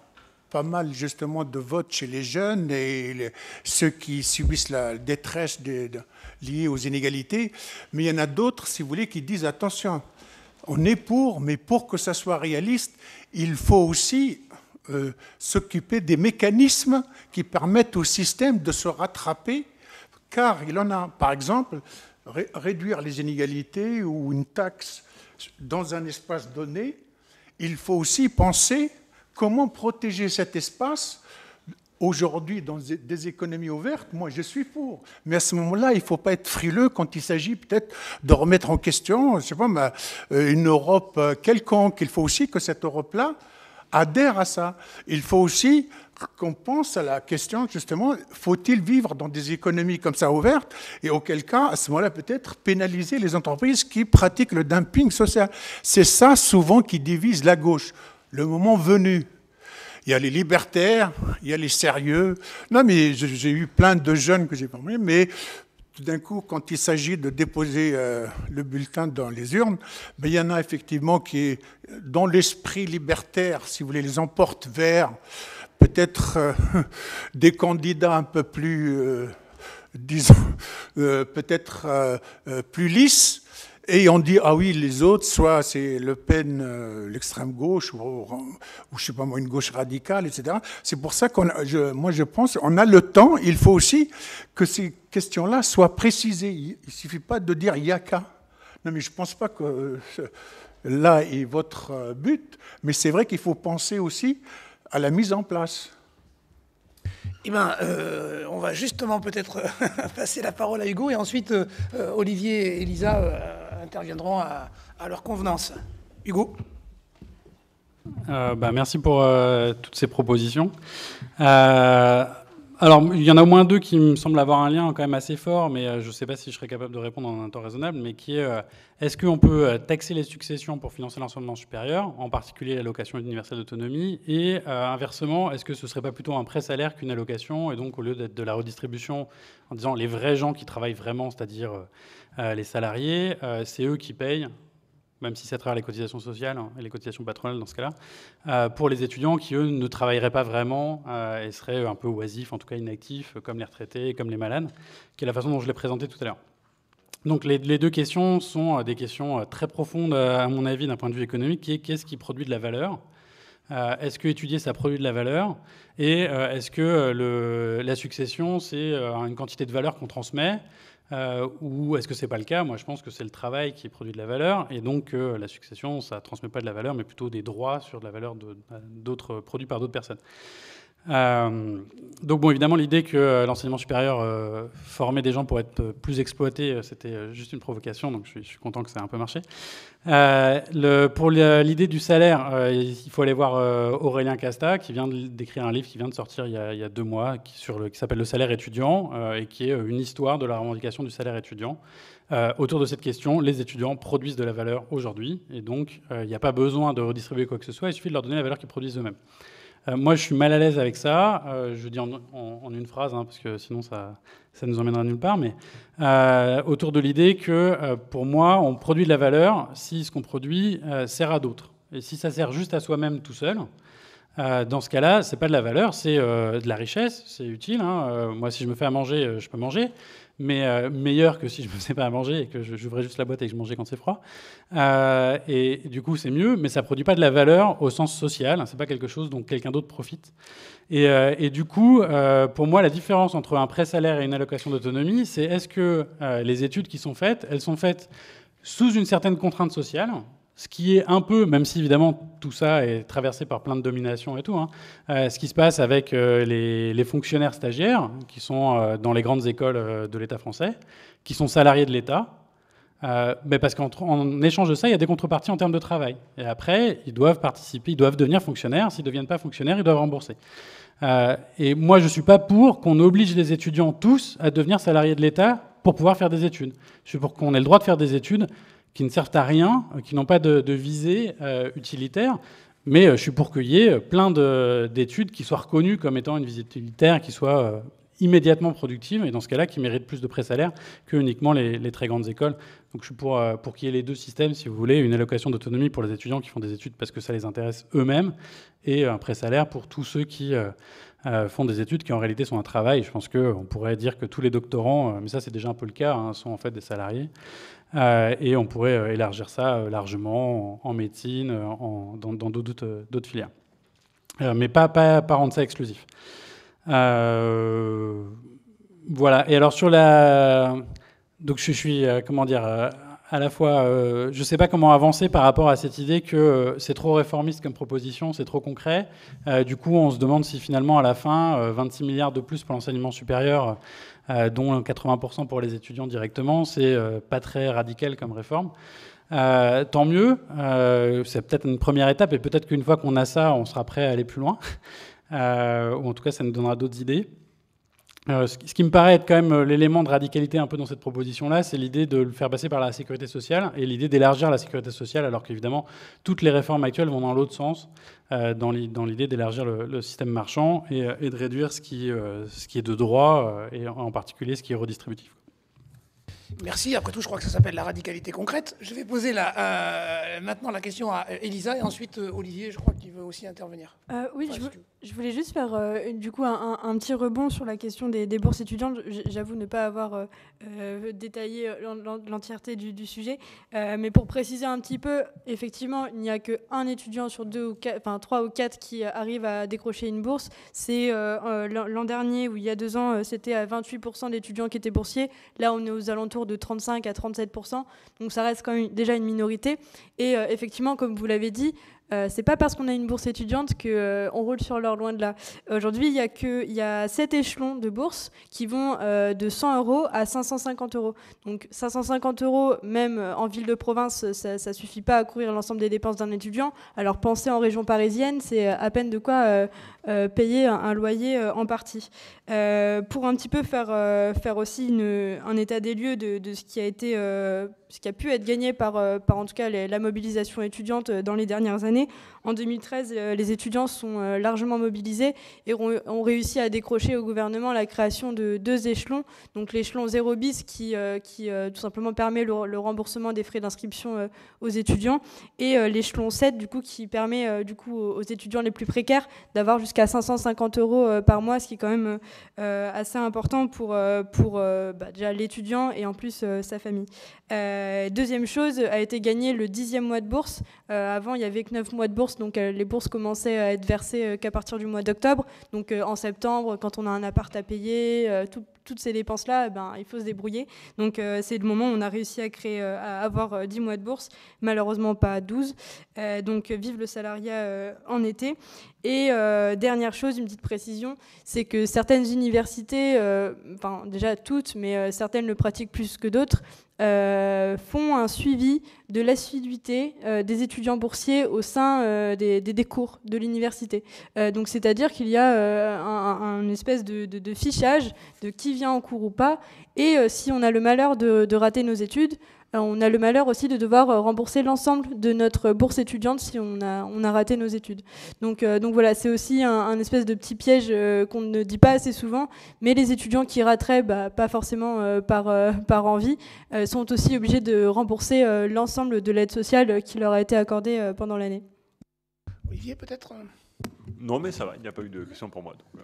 Speaker 8: pas mal justement de votes chez les jeunes et ceux qui subissent la détresse liée aux inégalités. Mais il y en a d'autres, si vous voulez, qui disent attention, on est pour, mais pour que ça soit réaliste, il faut aussi s'occuper des mécanismes qui permettent au système de se rattraper, car il en a, par exemple, réduire les inégalités ou une taxe dans un espace donné, il faut aussi penser comment protéger cet espace. Aujourd'hui, dans des économies ouvertes, moi je suis pour. Mais à ce moment-là, il ne faut pas être frileux quand il s'agit peut-être de remettre en question, je sais pas, une Europe quelconque. Il faut aussi que cette Europe-là adhère à ça. Il faut aussi qu'on pense à la question, justement, faut-il vivre dans des économies comme ça ouvertes, et auquel cas, à ce moment-là, peut-être pénaliser les entreprises qui pratiquent le dumping social. C'est ça, souvent, qui divise la gauche. Le moment venu, il y a les libertaires, il y a les sérieux. Non, mais j'ai eu plein de jeunes que j'ai formés, mais tout d'un coup, quand il s'agit de déposer le bulletin dans les urnes, ben, il y en a effectivement qui, dans l'esprit libertaire, si vous voulez, les emportent vers peut-être des candidats un peu plus, disons, peut-être plus lisses. Et on dit, ah oui, les autres, soit c'est Le Pen, l'extrême gauche, ou je sais pas moi, une gauche radicale, etc. C'est pour ça moi je pense, on a le temps, il faut aussi que ces questions-là soient précisées. Il ne suffit pas de dire yaka. Non, mais je ne pense pas que là est votre but, mais c'est vrai qu'il faut penser aussi à la mise en place.
Speaker 1: Eh bien, on va justement peut-être passer la parole à Hugo et ensuite Olivier et Elisa interviendront à leur convenance. Hugo.
Speaker 4: Merci pour toutes ces propositions. Alors, il y en a au moins deux qui me semblent avoir un lien quand même assez fort, mais je ne sais pas si je serai capable de répondre en un temps raisonnable, mais qui est, est-ce qu'on peut taxer les successions pour financer l'enseignement supérieur, en particulier l'allocation universelle d'autonomie, et inversement, est-ce que ce ne serait pas plutôt un pré-salaire qu'une allocation, et donc au lieu d'être de la redistribution, en disant les vrais gens qui travaillent vraiment, c'est-à-dire les salariés, c'est eux qui payent, même si c'est à travers les cotisations sociales et les cotisations patronales dans ce cas-là, pour les étudiants qui, eux, ne travailleraient pas vraiment et seraient un peu oisifs, en tout cas inactifs, comme les retraités, comme les malades, qui est la façon dont je l'ai présenté tout à l'heure. Donc les deux questions sont des questions très profondes, à mon avis, d'un point de vue économique, qui est qu'est-ce qui produit de la valeur ? Est-ce que étudier, ça produit de la valeur ? Et est-ce que la succession, c'est une quantité de valeur qu'on transmet ? Ou est-ce que ce n'est pas le cas ? Moi, je pense que c'est le travail qui produit de la valeur, et donc la succession, ça ne transmet pas de la valeur, mais plutôt des droits sur de la valeur d'autres produits par d'autres personnes. Donc bon, évidemment, l'idée que l'enseignement supérieur formait des gens pour être plus exploités, c'était juste une provocation, donc je suis content que ça ait un peu marché. Pour l'idée du salaire, il faut aller voir Aurélien Casta, qui vient d'écrire un livre qui vient de sortir il y a 2 mois, qui s'appelle Le salaire étudiant, et qui est une histoire de la revendication du salaire étudiant. Autour de cette question, les étudiants produisent de la valeur aujourd'hui, et donc il n'y a pas besoin de redistribuer quoi que ce soit, il suffit de leur donner la valeur qu'ils produisent eux-mêmes. Moi, je suis mal à l'aise avec ça. Je dis en une phrase, parce que sinon ça nous emmènera nulle part. Mais autour de l'idée que, pour moi, on produit de la valeur si ce qu'on produit sert à d'autres. Et si ça sert juste à soi-même tout seul, dans ce cas-là, c'est pas de la valeur, c'est de la richesse, c'est utile. Moi, si je me fais à manger, je peux manger. Mais meilleur que si je ne me faisais pas à manger et que j'ouvrais juste la boîte et que je mangeais quand c'est froid. Et du coup, c'est mieux, mais ça ne produit pas de la valeur au sens social. Ce n'est pas quelque chose dont quelqu'un d'autre profite. Et du coup, pour moi, la différence entre un pré-salaire et une allocation d'autonomie, c'est est-ce que les études qui sont faites, elles sont faites sous une certaine contrainte sociale, ce qui est un peu, même si évidemment tout ça est traversé par plein de dominations et tout, ce qui se passe avec les fonctionnaires stagiaires qui sont dans les grandes écoles de l'État français, qui sont salariés de l'État, mais parce qu'en échange de ça, il y a des contreparties en termes de travail. Et après, ils doivent participer, ils doivent devenir fonctionnaires. S'ils ne deviennent pas fonctionnaires, ils doivent rembourser. Et moi, je ne suis pas pour qu'on oblige les étudiants tous à devenir salariés de l'État pour pouvoir faire des études. Je suis pour qu'on ait le droit de faire des études qui ne servent à rien, qui n'ont pas de visée utilitaire, mais je suis pour qu'il y ait plein d'études qui soient reconnues comme étant une visée utilitaire, qui soient immédiatement productives, et dans ce cas-là, qui méritent plus de pré-salaire que uniquement les très grandes écoles. Donc je suis pour qu'il y ait les deux systèmes, si vous voulez, une allocation d'autonomie pour les étudiants qui font des études parce que ça les intéresse eux-mêmes, et un pré-salaire pour tous ceux qui font des études qui en réalité sont un travail. Je pense qu'on pourrait dire que tous les doctorants, mais ça c'est déjà un peu le cas, sont en fait des salariés. Et on pourrait élargir ça largement en médecine, dans d'autres filières. Mais pas rendre ça exclusif. Voilà. Et alors sur la... Donc je suis comment dire, à la fois... je ne sais pas comment avancer par rapport à cette idée que c'est trop réformiste comme proposition, c'est trop concret. Du coup, on se demande si finalement, à la fin, 26 milliards de plus pour l'enseignement supérieur... dont 80% pour les étudiants directement, c'est pas très radical comme réforme. Tant mieux, c'est peut-être une première étape, et peut-être qu'une fois qu'on a ça, on sera prêt à aller plus loin, ou en tout cas ça nous donnera d'autres idées. Ce qui me paraît être quand même l'élément de radicalité un peu dans cette proposition-là, c'est l'idée de le faire passer par la sécurité sociale et l'idée d'élargir la sécurité sociale, alors qu'évidemment, toutes les réformes actuelles vont dans l'autre sens, dans l'idée d'élargir le système marchand et de réduire ce qui est de droit, et en particulier ce qui est redistributif.
Speaker 1: Merci. Après tout, je crois que ça s'appelle la radicalité concrète. Je vais poser maintenant la question à Elisa et ensuite Olivier, je crois qu'il veut aussi intervenir.
Speaker 3: Oui, je voulais juste faire du coup un petit rebond sur la question des bourses étudiantes. J'avoue ne pas avoir détaillé l'entièreté du sujet, mais pour préciser un petit peu, effectivement, il n'y a qu'un étudiant sur 3 ou 4 qui arrive à décrocher une bourse. C'est l'an dernier, ou il y a 2 ans, c'était à 28% d'étudiants qui étaient boursiers. Là, on est aux alentours de 35 à 37%, donc ça reste quand même déjà une minorité. Et effectivement, comme vous l'avez dit, c'est pas parce qu'on a une bourse étudiante qu'on roule sur l'or, loin de là. Aujourd'hui, il y a 7 échelons de bourses qui vont de 100 € à 550 €. Donc 550 €, même en ville de province, ça suffit pas à couvrir l'ensemble des dépenses d'un étudiant. Alors pensez en région parisienne, c'est à peine de quoi payer un loyer en partie. Pour un petit peu faire aussi un état des lieux de ce qui a été... ce qui a pu être gagné par en tout cas la mobilisation étudiante dans les dernières années. En 2013, les étudiants sont largement mobilisés et ont réussi à décrocher au gouvernement la création de 2 échelons. Donc l'échelon 0 bis qui tout simplement permet le remboursement des frais d'inscription aux étudiants, et l'échelon 7 du coup, qui permet du coup aux étudiants les plus précaires d'avoir jusqu'à 550 € par mois, ce qui est quand même assez important pour déjà l'étudiant et en plus sa famille. Deuxième chose, a été gagné le 10e mois de bourse. Avant, il n'y avait que 9 mois de bourse, donc les bourses commençaient à être versées qu'à partir du mois d'octobre. Donc en septembre, quand on a un appart à payer, toutes ces dépenses-là, il faut se débrouiller. Donc c'est le moment où on a réussi à avoir 10 mois de bourse, malheureusement pas 12. Donc vive le salariat en été. Et dernière chose, une petite précision, c'est que certaines universités, déjà toutes, mais certaines le pratiquent plus que d'autres, font un suivi de l'assiduité des étudiants boursiers au sein des cours de l'université. Donc c'est-à-dire qu'il y a une espèce de fichage de qui vient en cours ou pas, et si on a le malheur de rater nos études, on a le malheur aussi de devoir rembourser l'ensemble de notre bourse étudiante si on a raté nos études. Donc voilà, c'est aussi un espèce de petit piège qu'on ne dit pas assez souvent, mais les étudiants qui rateraient, pas forcément par envie, sont aussi obligés de rembourser l'ensemble de l'aide sociale qui leur a été accordée pendant l'année.
Speaker 1: Olivier, peut-être
Speaker 2: Non, mais ça va, il n'y a pas eu de questions pour moi. Donc,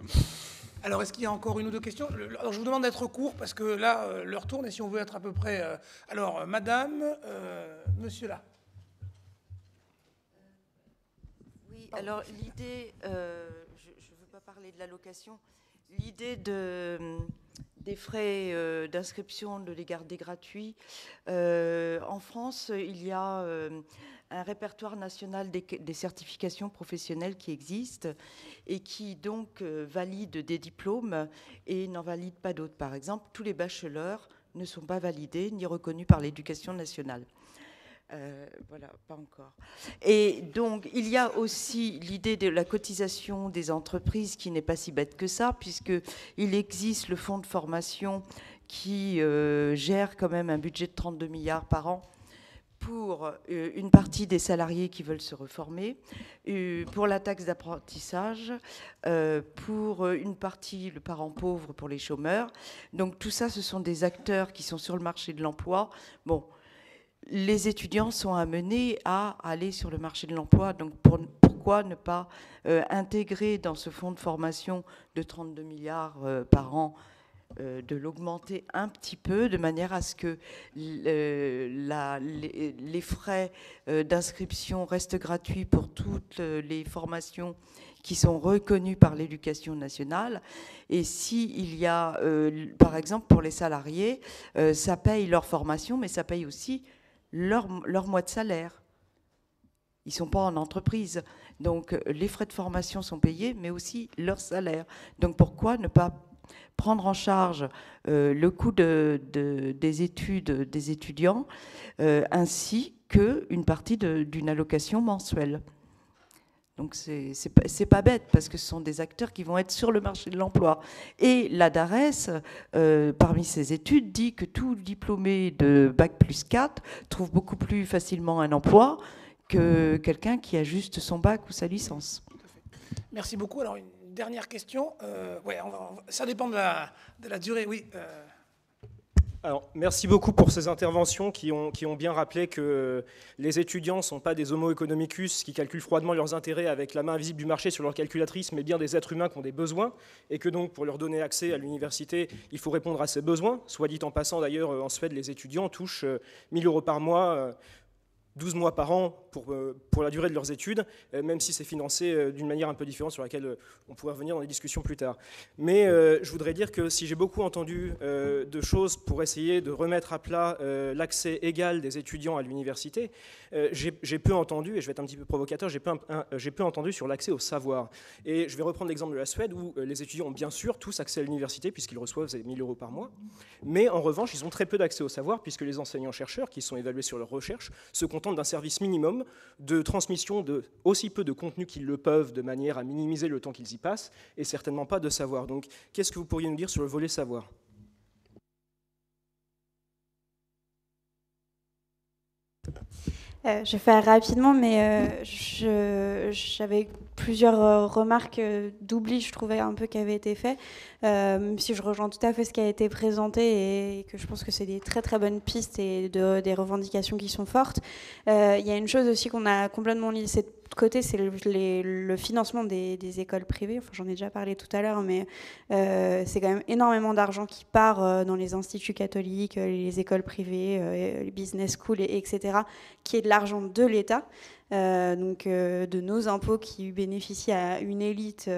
Speaker 1: Alors, est-ce qu'il y a encore une ou deux questions? Alors, je vous demande d'être court, parce que là, l'heure tourne, et si on veut être à peu près... Alors, madame, monsieur là.
Speaker 9: Oui, alors l'idée, je ne veux pas parler de l'allocation, l'idée des frais d'inscription, de les garder gratuits. En France, il y a un répertoire national des certifications professionnelles qui existe et qui donc valide des diplômes et n'en valide pas d'autres. Par exemple, tous les bachelors ne sont pas validés ni reconnus par l'éducation nationale. Voilà, pas encore. Et donc, il y a aussi l'idée de la cotisation des entreprises qui n'est pas si bête que ça, puisqu'il existe le fonds de formation qui gère quand même un budget de 32 milliards par an pour une partie des salariés qui veulent se reformer, pour la taxe d'apprentissage, pour une partie, le parent pauvre pour les chômeurs. Donc tout ça, ce sont des acteurs qui sont sur le marché de l'emploi. Bon, les étudiants sont amenés à aller sur le marché de l'emploi. Donc pourquoi ne pas intégrer dans ce fonds de formation de 32 milliards par an, de l'augmenter un petit peu, de manière à ce que les frais d'inscription restent gratuits pour toutes les formations qui sont reconnues par l'éducation nationale. Et s'il y a, par exemple, pour les salariés, ça paye leur formation, mais ça paye aussi leur mois de salaire. Ils ne sont pas en entreprise. Donc les frais de formation sont payés, mais aussi leur salaire. Donc pourquoi ne pas prendre en charge le coût des études des étudiants, ainsi qu'une partie d'une allocation mensuelle. Donc c'est pas bête, parce que ce sont des acteurs qui vont être sur le marché de l'emploi. Et la DARES, parmi ses études, dit que tout diplômé de Bac plus 4 trouve beaucoup plus facilement un emploi que quelqu'un qui a juste son bac ou sa licence.
Speaker 1: Tout à fait. Merci beaucoup. Alors, une dernière question. Ça dépend de la durée, oui.
Speaker 10: Alors, merci beaucoup pour ces interventions qui ont bien rappelé que les étudiants ne sont pas des homo economicus qui calculent froidement leurs intérêts avec la main invisible du marché sur leur calculatrice, mais bien des êtres humains qui ont des besoins, et que donc pour leur donner accès à l'université, il faut répondre à ces besoins. Soit dit en passant, d'ailleurs, en Suède, les étudiants touchent 1 000 € par mois, 12 mois par an pour la durée de leurs études, même si c'est financé d'une manière un peu différente sur laquelle on pourrait revenir dans les discussions plus tard. Mais je voudrais dire que si j'ai beaucoup entendu de choses pour essayer de remettre à plat l'accès égal des étudiants à l'université, j'ai peu entendu, et je vais être un petit peu provocateur, j'ai peu entendu sur l'accès au savoir. Et je vais reprendre l'exemple de la Suède, où les étudiants ont bien sûr tous accès à l'université, puisqu'ils reçoivent 1 000 € par mois, mais en revanche, ils ont très peu d'accès au savoir, puisque les enseignants-chercheurs, qui sont évalués sur leur recherche, se contentent d'un service minimum de transmission de aussi peu de contenu qu'ils le peuvent, de manière à minimiser le temps qu'ils y passent, et certainement pas de savoir. Donc, qu'est-ce que vous pourriez nous dire sur le volet savoir ?
Speaker 11: Je vais faire rapidement, mais j'avais plusieurs remarques d'oubli, je trouvais un peu qui avaient été faites, même si je rejoins tout à fait ce qui a été présenté et que je pense que c'est des très très bonnes pistes et des revendications qui sont fortes. Il y a une chose aussi qu'on a complètement laissé côté, c'est le financement des écoles privées. Enfin, j'en ai déjà parlé tout à l'heure, mais c'est quand même énormément d'argent qui part dans les instituts catholiques, les écoles privées, les business schools, etc., qui est de l'argent de l'État. Donc de nos impôts qui bénéficient à une élite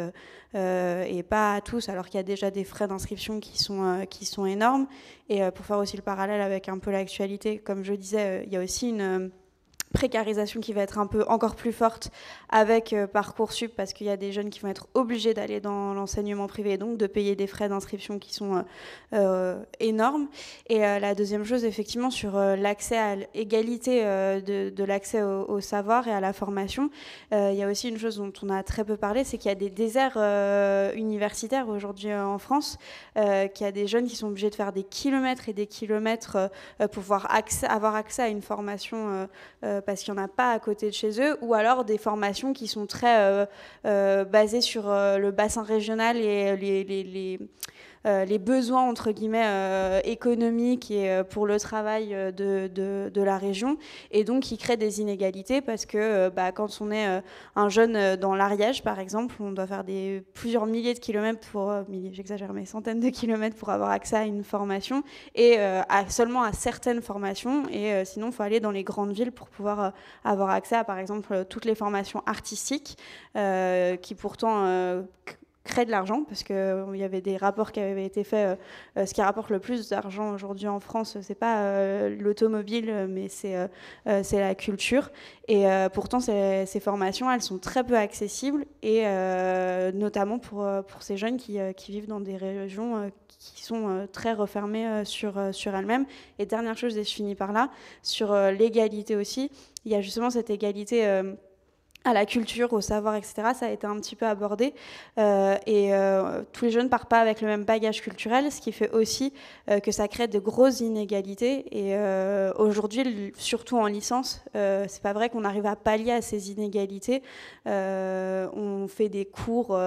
Speaker 11: et pas à tous, alors qu'il y a déjà des frais d'inscription qui sont énormes. Et pour faire aussi le parallèle avec un peu l'actualité, comme je disais, il y a aussi une précarisation qui va être un peu encore plus forte avec Parcoursup, parce qu'il y a des jeunes qui vont être obligés d'aller dans l'enseignement privé et donc de payer des frais d'inscription qui sont énormes. Et la deuxième chose, effectivement, sur l'accès à l'égalité de l'accès au savoir et à la formation, il y a aussi une chose dont on a très peu parlé, c'est qu'il y a des déserts universitaires aujourd'hui en France, qu'il y a des jeunes qui sont obligés de faire des kilomètres et des kilomètres pour pouvoir avoir accès à une formation parce qu'il n'y en a pas à côté de chez eux, ou alors des formations qui sont très basées sur le bassin régional et les besoins entre guillemets économiques et pour le travail de la région, et donc qui créent des inégalités parce que quand on est un jeune dans l'Ariège par exemple, on doit faire plusieurs milliers de kilomètres j'exagère, mais centaines de kilomètres pour avoir accès à une formation, et seulement à certaines formations, et sinon il faut aller dans les grandes villes pour pouvoir avoir accès à par exemple toutes les formations artistiques qui pourtant crée de l'argent, parce qu'il y avait des rapports qui avaient été faits. Ce qui rapporte le plus d'argent aujourd'hui en France, c'est pas l'automobile, mais c'est la culture. Et pourtant, ces formations, elles sont très peu accessibles, et notamment pour ces jeunes qui vivent dans des régions qui sont très refermées sur elles-mêmes. Et dernière chose, et je finis par là, sur l'égalité aussi, il y a justement cette égalité à la culture, au savoir, etc. Ça a été un petit peu abordé. Tous les jeunes ne partent pas avec le même bagage culturel, ce qui fait aussi que ça crée de grosses inégalités. Et aujourd'hui, surtout en licence, c'est pas vrai qu'on arrive à pallier à ces inégalités. On fait des cours,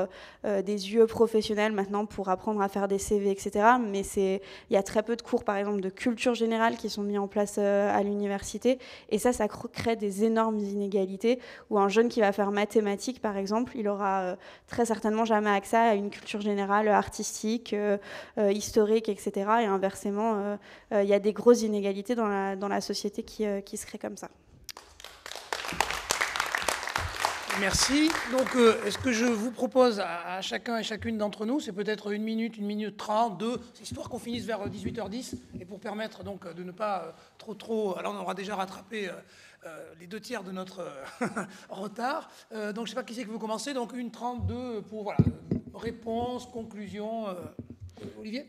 Speaker 11: des UE professionnels maintenant pour apprendre à faire des CV, etc. Mais il y a très peu de cours, par exemple, de culture générale qui sont mis en place à l'université. Et ça crée des énormes inégalités où un jeune qui va faire mathématiques, par exemple, il aura très certainement jamais accès à une culture générale artistique, historique, etc. Et inversement, il y a des grosses inégalités dans la société qui se créent comme ça.
Speaker 1: Merci. Donc, ce que je vous propose à chacun et chacune d'entre nous, c'est peut-être 1 minute, 1 minute 30, 2, histoire qu'on finisse vers 18h10, et pour permettre donc de ne pas trop... Alors, on aura déjà rattrapé les 2 tiers de notre retard. Donc, je ne sais pas qui c'est que vous commencez. Donc, 1:32 pour, voilà, réponse, conclusion. Olivier ?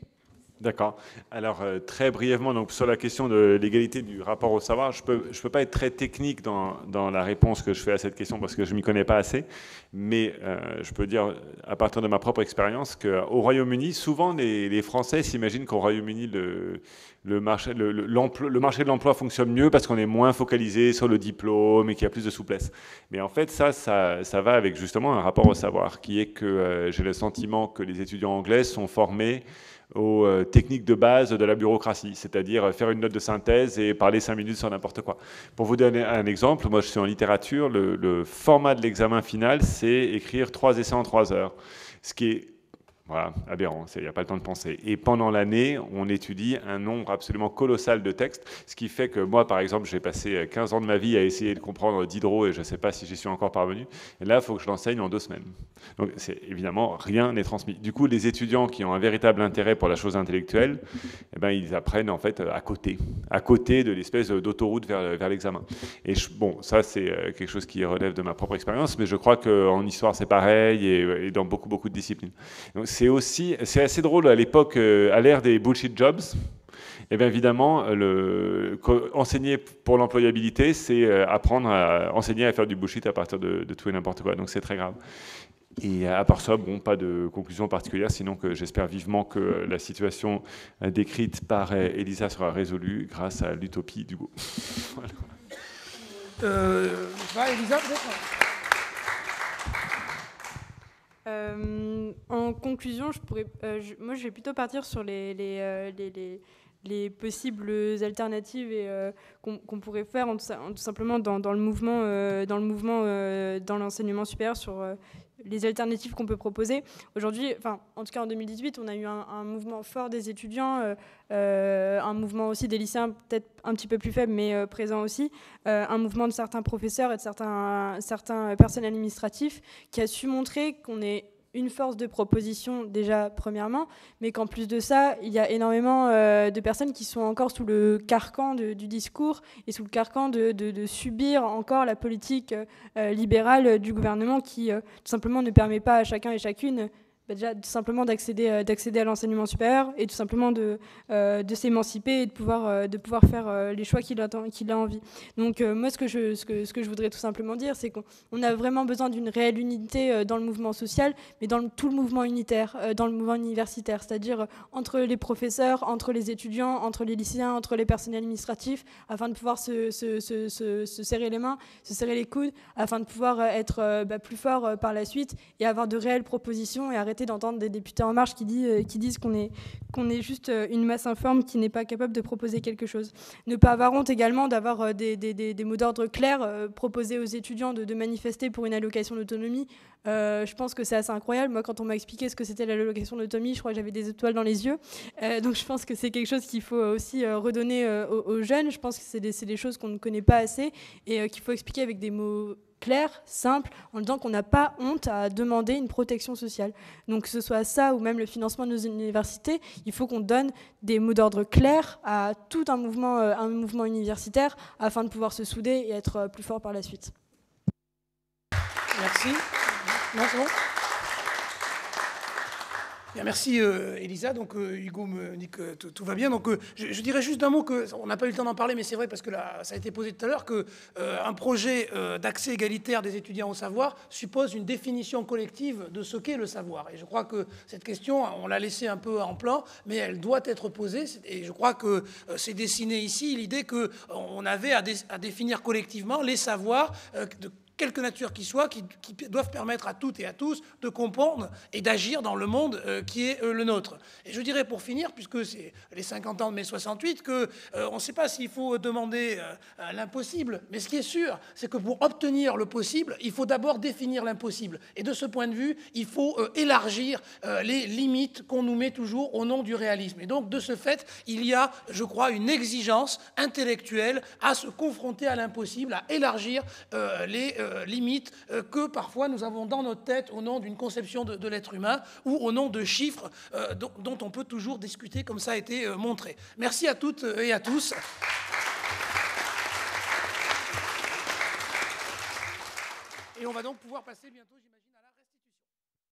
Speaker 2: D'accord. Alors, très brièvement, donc, sur la question de l'égalité du rapport au savoir, je peux pas être très technique dans la réponse que je fais à cette question parce que je ne m'y connais pas assez, mais je peux dire, à partir de ma propre expérience, qu'au Royaume-Uni, souvent, les Français s'imaginent qu'au Royaume-Uni, le marché de l'emploi fonctionne mieux parce qu'on est moins focalisé sur le diplôme et qu'il y a plus de souplesse. Mais en fait, ça va avec justement un rapport au savoir, qui est que j'ai le sentiment que les étudiants anglais sont formés aux techniques de base de la bureaucratie, c'est-à-dire faire une note de synthèse et parler 5 minutes sur n'importe quoi. Pour vous donner un exemple, moi je suis en littérature, le format de l'examen final, c'est écrire 3 essais en 3 heures, ce qui est aberrant, il n'y a pas le temps de penser. Et pendant l'année, on étudie un nombre absolument colossal de textes, ce qui fait que moi, par exemple, j'ai passé 15 ans de ma vie à essayer de comprendre Diderot et je ne sais pas si j'y suis encore parvenu. Et là, il faut que je l'enseigne en 2 semaines. Donc, évidemment, rien n'est transmis. Du coup, les étudiants qui ont un véritable intérêt pour la chose intellectuelle, ils apprennent en fait à côté de l'espèce d'autoroute vers l'examen. Et bon, ça, c'est quelque chose qui relève de ma propre expérience, mais je crois qu'en histoire, c'est pareil et dans beaucoup de disciplines. Donc, c'est assez drôle à l'époque, à l'ère des bullshit jobs. Et bien évidemment, enseigner pour l'employabilité, c'est apprendre à enseigner à faire du bullshit à partir de tout et n'importe quoi. Donc c'est très grave. Et à part ça, bon, pas de conclusion particulière, sinon que j'espère vivement que la situation décrite par Elisa sera résolue grâce à l'utopie d'Hugo.
Speaker 1: Voilà. Elisa, peut-être ?
Speaker 3: En conclusion, moi je vais plutôt partir sur les les possibles alternatives et qu'on pourrait faire tout simplement dans l'enseignement supérieur sur les alternatives qu'on peut proposer. Aujourd'hui, enfin, en tout cas en 2018, on a eu un mouvement fort des étudiants, un mouvement aussi des lycéens, peut-être un petit peu plus faible, mais présent aussi, un mouvement de certains professeurs et de certains personnels administratifs qui a su montrer qu'on est une force de proposition déjà premièrement, mais qu'en plus de ça, il y a énormément de personnes qui sont encore sous le carcan du discours et sous le carcan de subir encore la politique libérale du gouvernement qui tout simplement ne permet pas à chacun et chacune déjà tout simplement d'accéder à l'enseignement supérieur et tout simplement de s'émanciper et de pouvoir faire les choix qu'il a envie. Donc moi ce que je voudrais tout simplement dire, c'est qu'on a vraiment besoin d'une réelle unité dans le mouvement social, mais dans tout le mouvement unitaire, dans le mouvement universitaire, c'est-à-dire entre les professeurs, entre les étudiants, entre les lycéens, entre les personnels administratifs, afin de pouvoir se serrer les mains, se serrer les coudes, afin de pouvoir être plus fort par la suite et avoir de réelles propositions et arrêter d'entendre des députés En Marche qui disent qu'on est juste une masse informe qui n'est pas capable de proposer quelque chose. Ne pas avoir honte également d'avoir des mots d'ordre clairs proposés aux étudiants de manifester pour une allocation d'autonomie. Je pense que c'est assez incroyable. Moi, quand on m'a expliqué ce que c'était l'allocation d'autonomie, je crois que j'avais des étoiles dans les yeux. Donc je pense que c'est quelque chose qu'il faut aussi redonner aux jeunes. Je pense que c'est des choses qu'on ne connaît pas assez et qu'il faut expliquer avec des mots clair, simple, en disant qu'on n'a pas honte à demander une protection sociale. Donc que ce soit ça ou même le financement de nos universités, il faut qu'on donne des mots d'ordre clairs à tout un mouvement universitaire afin de pouvoir se souder et être plus fort par la suite.
Speaker 1: Merci. Non, c'est bon ? Bien, merci Elisa. Donc Hugo me dit que tout va bien. Donc je dirais juste d'un mot qu'on n'a pas eu le temps d'en parler, mais c'est vrai parce que là, ça a été posé tout à l'heure qu'un projet d'accès égalitaire des étudiants au savoir suppose une définition collective de ce qu'est le savoir. Et je crois que cette question, on l'a laissée un peu en plan, mais elle doit être posée. Et je crois que c'est dessiné ici l'idée qu'on avait à définir collectivement les savoirs de quelque nature qu'ils soient, qui doivent permettre à toutes et à tous de comprendre et d'agir dans le monde qui est le nôtre. Et je dirais pour finir, puisque c'est les 50 ans de mai 68, qu'on ne sait pas s'il faut demander l'impossible, mais ce qui est sûr, c'est que pour obtenir le possible, il faut d'abord définir l'impossible. Et de ce point de vue, il faut élargir les limites qu'on nous met toujours au nom du réalisme. Et donc, de ce fait, il y a, je crois, une exigence intellectuelle à se confronter à l'impossible, à élargir les limites que parfois nous avons dans notre tête au nom d'une conception de l'être humain ou au nom de chiffres dont on peut toujours discuter comme ça a été montré. Merci à toutes et à tous. Et on va donc pouvoir passer bientôt, j'imagine.